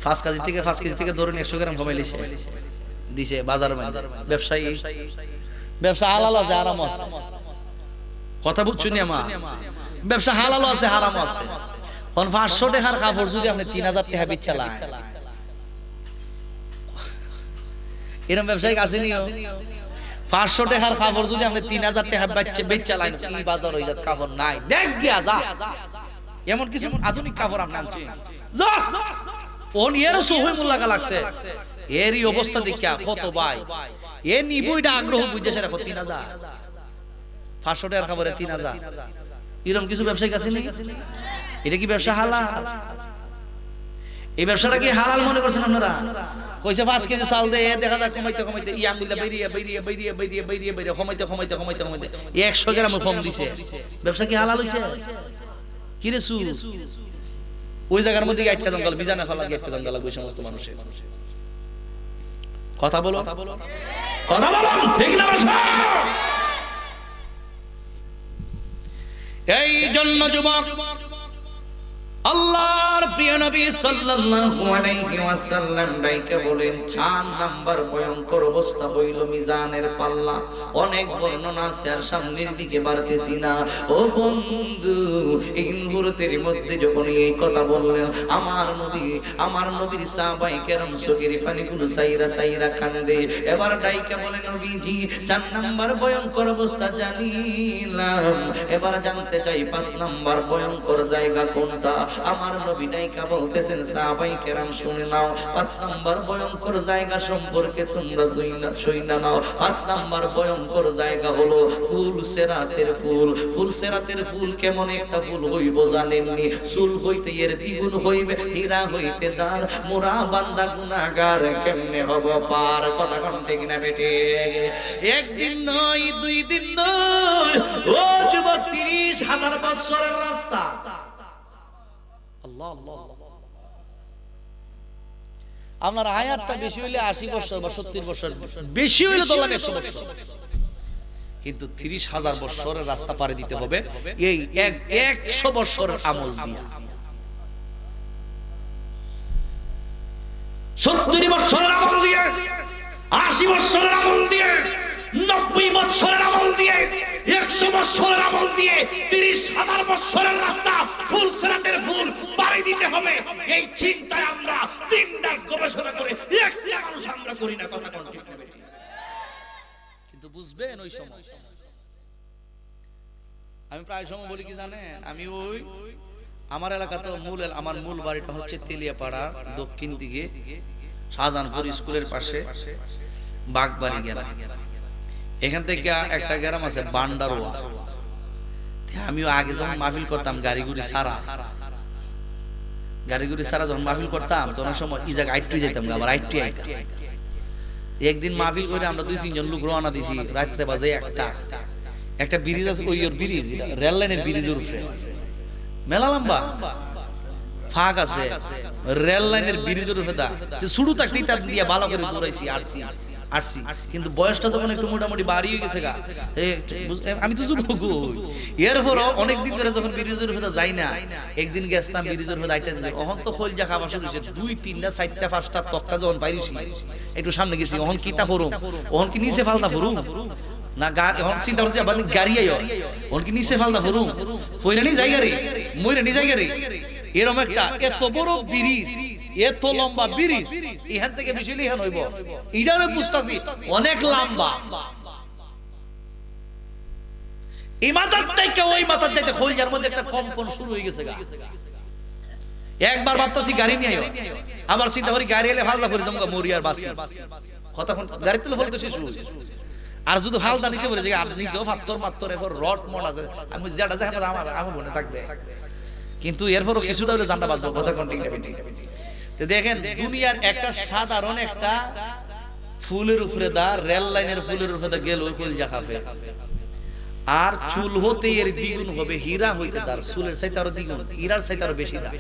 5 কেজি থেকে ধরুন 100 গ্রাম কমাইলিছে। দিছে বাজার মধ্যে ব্যবসায়ী ব্যবসা হালাল আছে হারাম আছে কথা বুঝছেন আমার ব্যবসা হালাল আছে হারাম আছে কোন 500 টাকার কাপড় যদি আপনি 3000 টাকা বেচা লান এরকম ব্যবসায়ী আছে নিও 500 টাকার কাপড় যদি আপনি 3000 টাকা বেচা লান কি বাজার হই যাত কাপড় নাই দেখ গিয়া যা এমন কিছু আধুনিক কাপড় আপনি আনছেন যা ওন এর সহই মূল্য লাগছে এরই অবস্থা দেখিয়া কত ভাই এ নিবইটা আগ্রহ বুঝেছে রাখো 3000 500 টাকার কাপড়ে 3000 এরকম কিছু ব্যবসায়ী আছে নি এটা কি ব্যবসা হালাল এই ব্যবসাটা কি হালাল মনে করছেন আপনারা কইছে 5 কেজি চাল দে দেখা যায় কমাইতে কমাইতে ই আঙ্গুলটা বেরিয়ে কমাইতে 100 গ্রাম কম দিছে ব্যবসা কি হালাল হইছে কি রে সু ওই জায়গার মধ্যে আটকা জঙ্গল বিজানা ফেলা আটকা জঙ্গল ওই সমস্ত মানুষের কথা বলো ঠিক না এই জন্য যুবক আল্লাহর প্রিয় নবী সাল্লাল্লাহু আলাইহি ওয়াসাল্লাম ডাইকে বলেন 4 নাম্বার ভয়ঙ্কর অবস্থা হইল মিজানের পাল্লা অনেক বর্ণনা আছে আর সামনের দিকে বাড়তেছি না ও বন্ধু এই মুহূর্তের মধ্যে যখন এই কথা বললেন আমার নবীর সাহাবায়ে কেরাম চোখের পানিগুলো সাইরা কান্দে এবার ডাইকে বলেন নবীজি 4 নাম্বার ভয়ঙ্কর অবস্থা জানিলাম এবার জানতে চাই 5 নাম্বার ভয়ঙ্কর জায়গা কোনটা আমার নবী ডাইকা বলতেছেন সাহাবায়ে কেরাম শুনে নাও 5 নাম্বার ভয়ঙ্কর জায়গা সম্পর্কে তোমরা শুইনা নাও 5 নাম্বার ভয়ঙ্কর জায়গা হলো ফুলসেরাতের ফুল কেমন একটা ফুল হইব জানেননি চুল হইতে এর দ্বিগুণ হইবে হীরা হইতে দার মোরা বান্দা গুনাহগার কেমনে হব পার কথা কোন ঠিক না বেটে একদিন নয় 2 দিন নয় ও যুবক 30,000 বছরের রাস্তা আপনার আয়াতটা বেশি হইলে 80 বছর বা 70 বছর বেশি হইলে তো 100 বছর কিন্তু 30,000 বছরের রাস্তা পাড়ি দিতে হবে এই 100 বছরের আমল দিয়া 70 বছরের আমল দিয়ে 80 বছরের আমল দিয়ে 90 বছরের আমল দিয়ে 100 বছরের আমল দিয়ে 30,000 বছরের রাস্তা ফুলসেরাতের ফুল পাড়ি দিতে হবে এই চিন্তায় আমরা 3 রাত গবেষণা করে একটা মানুষ আমরা করি না কথা কোন ঠিক না কিন্তু বুঝবেন ওই সময় আমি প্রায় সময় বলি কি জানেন আমি ওই আমার এলাকাতে আমার মূল বাড়িটা হচ্ছে তেলিয়াপাড়া দক্ষিণ দিকে শাহজাহানপুর স্কুলের পাশে বাগবাড়ি গ্রাম এখান থেকে একটা গ্রাম আছে বান্ডারোয়া আমিও আগে যখন মাহফিল করতাম গাড়িগুড়ি সারা যখন মাহফিল করতাম তখন সময় এই জায়গায় আইট্টু যেতাম আবার আইট্টু আইতাম একদিন মাহফিল করে আমরা 2-3 জন লোক রওনা দিছি রাত্রে বাজে একটা ব্রিজ আছে ওই ব্রিজ রেল লাইনের ব্রিজের উপরে মেলা লম্বা ফাঁক আছে রেল লাইনের ব্রিজের উপরে দা শুরু থাকতেই তার দিয়ে ভালো করে দৌড়াইছি আসছি কিন্তু বয়সটা যখন একটু মোটামুটি বাড়িয়ে গেছে গা আমি তো যুবক এরপরও অনেকদিন ধরে যখন ব্রিজের উপরে যাই না একদিন গেছিলাম ব্রিজের উপরে আইটা দিয়েছে অহন তো খোলজা খাওয়া শুরু হয়েছে 2-3টা 4টা 5টা তক্তা যখন পাইছি একটু সামনে গেছি অহন কিতা পড়ুম অহন কি নিচে ফালতা পড়ুম না এখন চিন্তা করছি আবার গাড়ি আইও অহন কি নিচে ফালতা পড়ুম ফইরানি জায়গা রে মইরানি জায়গা রে এরকম একটা এত বড় ব্রিজ এত লম্বা ব্রিজ এখান থেকে বেশি লিহান হইব এটারে বুঝতাছি অনেক লম্বা এই মাথার থেকে ওই মাথার যাইতে খোলজার মধ্যে একটা কম্পন শুরু হয়ে গেছে গা একবার ভাবতাছি গাড়ি নিয়ে আইও আবার চিন্তা করি গাড়ি এলে ফালদা করে জমগা মরিয়ার বাসি কতক্ষণ গাড়ি তুলে ফলে তো শেষ হইছে আর যদি ফালদা নিচে পড়ে যায় আর নিচেও পাথর এরপর রড মড আছে আমি যেটা দেখে আমার মনে থাকবে কিন্তু এরপরও কিছুটা হলে জানটা বাজবো কথা কন্টিনিউটি দেখেন দুনিয়ার একটা সাধারণ একটা ফুলের উপরে দা রেল লাইনের ফুলের উপরে দা গেল কলজা খাবে আর চুল হতে এর দ্বিগুণ হবে হীরা হইতে তার চুলের চাইতে আরো দ্বিগুণ হীরার চাইতে আরো বেশি দা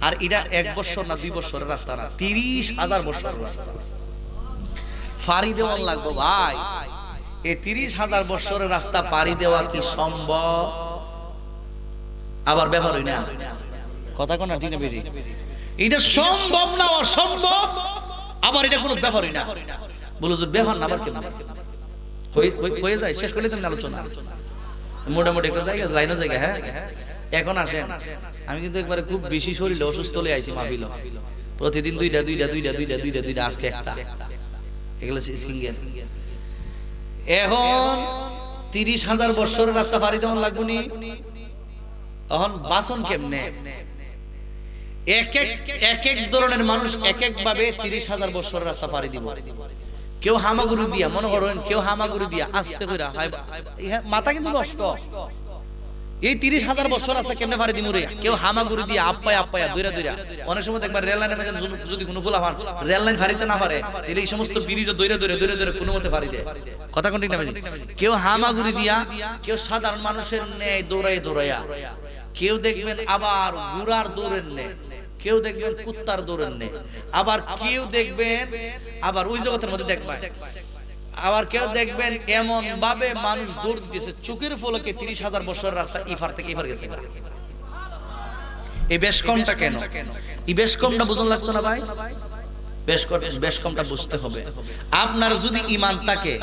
আর এটা 1 বছর না 2 বছরের রাস্তা না 30,000 বছরের রাস্তা পাড়ি দেওয়া লাগবে ভাই এই 30,000 বছরের রাস্তা পাড়ি দেওয়া কি সম্ভব আবার ব্যাপার হই না কথা কোন ঠিক না বেরি এটা সম্ভব না অসম্ভব আবার এটা কোনো ব্যাপারই না বলে হুজুর বেহন না আবার কেমন হয়ে যায়, শেষ করলে তুমি আলোচনা মোটামুটি একটা জায়গা লাইনও জায়গা। হ্যাঁ এখন আসেন, আমি কিন্তু একবারে খুব বেশি শরীরে অসুস্থ হলে আইছি মাহফিল, প্রতিদিন দুইটা আজকে একটা, এগুলো সিঙ্গেল। এখন 30,000 বছরের রাস্তা পাড়ি দেওয়ান লাগবো নি, এখন বাসন কেমনে? এক এক ধরনের মানুষ এক এক ভাবে 30,000 বছরের রাস্তা পাড়ি দিব। কেউ হামাগুড়ি দিয়া, মনে করেন কেউ হামাগুড়ি দিয়া আস্তে কইরা মাথা কিন্তু নষ্ট, এই 30,000 বছর রাস্তা কেমনে পাড়ি দিমু রে? কেউ হামাগুড়ি দিয়া আপ্পায়া দইরা অনেক সময় দেখবার রেল লাইনের মধ্যে যদি কোনো ফুলা পান রেল লাইন ফাড়িতে না পারে, তাহলে এই সমস্ত ব্রিজ দইরা কোনো মতে পাড়ি দেয়। কথা কোন ঠিক না? কেউ হামাগুড়ি দিয়া, কেউ সাধারণ মানুষের ন্যায় দৌড়াইয়া, কেউ দেখবেন আবার গুড়ার দৌড়ের ন্যায়, কেউ দেখবেন কুত্তার দৌড়ের ন্যায়, আবার কেউ দেখবেন আবার ওই জগতের মধ্যে দেখবেন, আবার কেউ দেখবেন এমন ভাবে মানুষ দৌড় দিতেছে চোখের পলকে 30,000 বছরের রাস্তা ইফার থেকে ইফার গেছে। এই বেশ কমটা কেন? এই বেশ কমটা বুঝন লাগতো না ভাই? বেশ কমটা বুঝতে হবে। আপনার যদি ঈমান থাকে,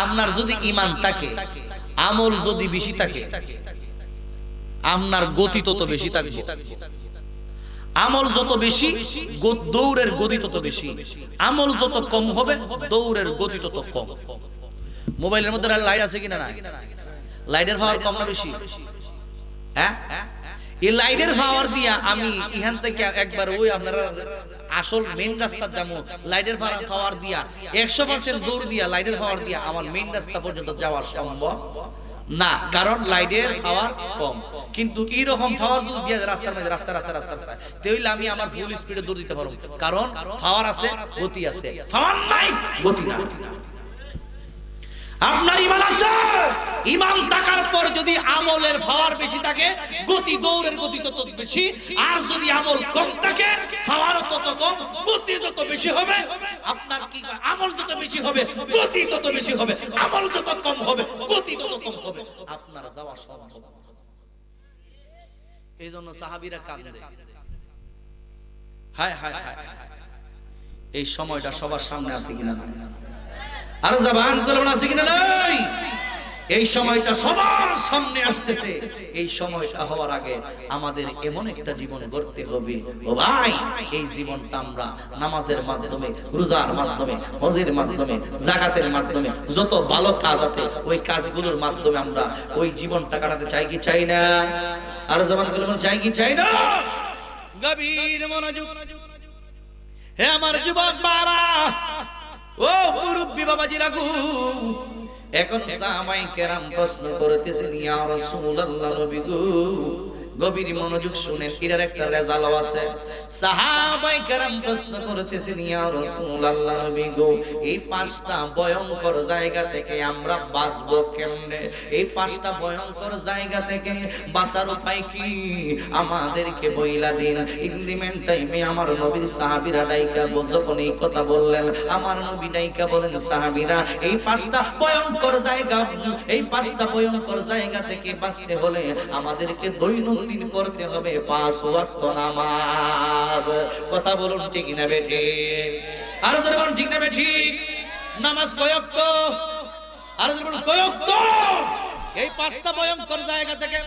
আপনার যদি ঈমান থাকে, আমল যদি বেশি থাকে, আপনার গতি তত বেশি থাকবে। আমল যত বেশি, দৌড়ের গতি তত বেশি। আমল যত কম হবে, দৌড়ের গতি তত কম। মোবাইলের মধ্যে লাইট আছে কিনা? না, লাইটের পাওয়ার কম না বেশি? হ্যাঁ, এই লাইটের পাওয়ার দিয়া আমি এখান থেকে একবার ওই আপনারা আসল মেইন রাস্তা যাবো, লাইটের পাওয়ার দিয়া 100% দৌড় দিয়া লাইটের পাওয়ার দিয়া আমার মেইন রাস্তা পর্যন্ত যাওয়া সম্ভব না, কারণ লাইটের পাওয়ার কম। কিন্তু এইরকম পাওয়ার যদি দিয়া রাস্তার মধ্যে রাস্তা তাহলে আমি আমার ফুল স্পিডে দৌড় দিতে পারবো, কারণ পাওয়ার আছে, গতি আছে। পাওয়ার নাই, গতি না। আপনার ঈমান আছে, ঈমান থাকার পর যদি আমলের পাওয়ার বেশি থাকে, গতি দৌড়ের গতি তত বেশি। আর যদি আমল কম থাকে, পাওয়ার তত কম, গতি যত বেশি হবে। আপনার কি আমল যত বেশি হবে, গতি তত বেশি হবে। আমল যত কম হবে, গতি তত কম হবে। আপনার যাওয়া সম্ভব। এইজন্য সাহাবীরা কাঁদে। হায় হায় হায়, এই সময়টা সবার সামনে আছে কিনা? আর জবান বলবেন আছে কিনা? নাই। এই সময়টা সবার সামনে আসতেছে। এই সময়টা হওয়ার আগে আমাদের এমন একটা জীবন গড়তে হবে, ও ভাই, এই জীবনটা আমরা নামাজের মাধ্যমে, রোজার মাধ্যমে, হজের মাধ্যমে, যাকাতের মাধ্যমে, যত ভালো কাজ আছে ওই কাজগুলোর মাধ্যমে আমরা ওই জীবনটা কাটাতে চাই কি চাই না? আর জবান বলবেন চাই কি চাই না? গভীর মনোযোগ। হে আমার যুবক বারা, ও মুরব্বি বাবাজিরা গো, এখন সাহাবায়ে কেরাম প্রশ্ন করতেছেন, ইয়া রাসূলুল্লাহ, নবী গো, গভীর মনোযোগ শুনেন, এর একটা রেজাল্ট আছে। সাহাবায়ে কেরাম প্রশ্ন করতেছেন, ইয়া রাসূলুল্লাহ, নবী গো, এই 5টা ভয়ঙ্কর জায়গা থেকে আমরা বাঁচবো কেমনে? এই 5টা ভয়ঙ্কর জায়গা থেকে বাঁচার উপায় কি আমাদেরকে বইলা দিন। ইন দি মেন টাইমে আমার নবীর সাহাবীরা ডাইকা যখন এই কথা বললেন, আমার নবী ডাইকা বলেন, সাহাবীরা, এই 5টা ভয়ঙ্কর জায়গা, এই 5টা ভয়ঙ্কর জায়গা থেকে বাঁচতে হলে আমাদেরকে দৈনন্দিন পড়তে হবে 5 ওয়াক্ত নামাজ। কথা বলুন ঠিক না বেঠিক? আর জোরে বলুন ঠিক না বেঠিক? নামাজ কয় ওয়াক্ত? আর জোরে বলুন কয় ওয়াক্ত? এই 5টা ভয়ঙ্কর জায়গা থেকে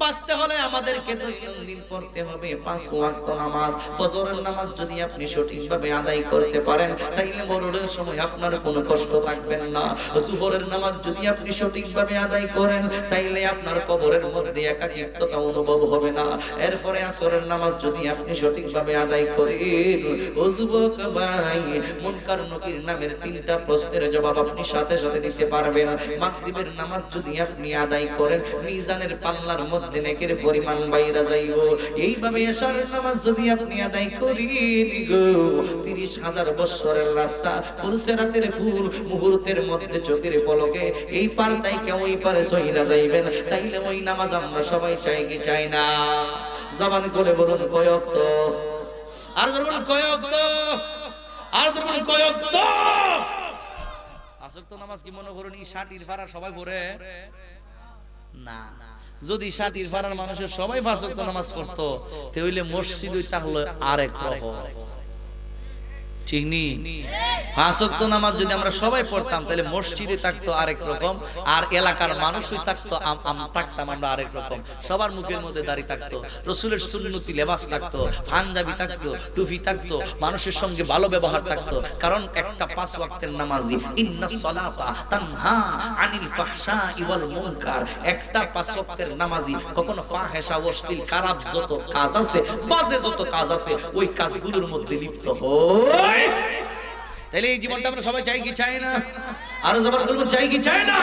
বাঁচতে হলে আমাদেরকে দৈনন্দিন পড়তে হবে 5 ওয়াক্ত নামাজ। ফজরের নামাজ যদি আপনি সঠিকভাবে আদায় করতে পারেন, তাইলে মরণের সময় আপনার কোনো কষ্ট থাকবে না। যোহরের নামাজ যদি আপনি সঠিকভাবে আদায় করেন, তাইলে আপনার কবরের মধ্যে একাকিত্বতা অনুভব হবে না। এরপরে আসরের নামাজ যদি আপনি সঠিকভাবে আদায় করেন, ও যুবক ভাই, মুনকার নকির নামের 3টা প্রশ্নের জবাব আপনি সাথে সাথে দিতে পারবেন। মাগরিবের নামাজ যদি আপনি আদায় করেন, মিজানের পাল্লার মধ্যে নেকের পরিমাণ বাইরা যাইব। এইভাবে এশারের নামাজ যদি আপনি আদায় করেন গো, 30,000 বছরের রাস্তা ফুলসেরাতের ফুল মুহূর্তের মধ্যে চোখের পলকে এই পার থেকে ওই পারে সহিলা যাইবেন। তাইলে ওই নামাজ আমরা সবাই চাই কি চাই না? জবান করে বলুন কয় ওয়াক্ত? আর বলুন কয় ওয়াক্ত? আর বলুন কয় ওয়াক্ত? আসল তো নামাজ কি মনে করেন এই 60 ইরফারা সবাই পড়ে না? যদি 60 ইরফারার মানুষের সবাই 5 ওয়াক্ত নামাজ পড়তো, তাহলে মসজিদ হইতা হলো আরেক রকম। চিনি। পাঁচ ওয়াক্ত নামাজ যদি আমরা সবাই পড়তাম তাহলে মসজিদে থাকতো আরেক রকম, আর এলাকার মানুষই থাকতো থাকতাম আমরা আরেক রকম। সবার মুখের মধ্যে দাড়ি থাকতো, রসুলের সুন্নতি লেবাস থাকতো, পাঞ্জাবি থাকতো, টুপি থাকতো, মানুষের সঙ্গে ভালো ব্যবহার থাকতো। কারণ একটা পাঁচ ওয়াক্তের নামাজি, ইন্নাস সালাতা তানহা আনিল ফাহশাই ওয়াল মুনকার, একটা পাঁচ ওয়াক্তের নামাজি কখনো ফাহেশা, অশ্লীল, খারাপ যত কাজ আছে, বাজে যত কাজ আছে, ওই কাজগুলোর মধ্যে লিপ্ত হয়। তাহলে এই জীবনটা আমরা সবাই চাই কি চাই না? আরো জবর বলবো, চাই কি চাই না?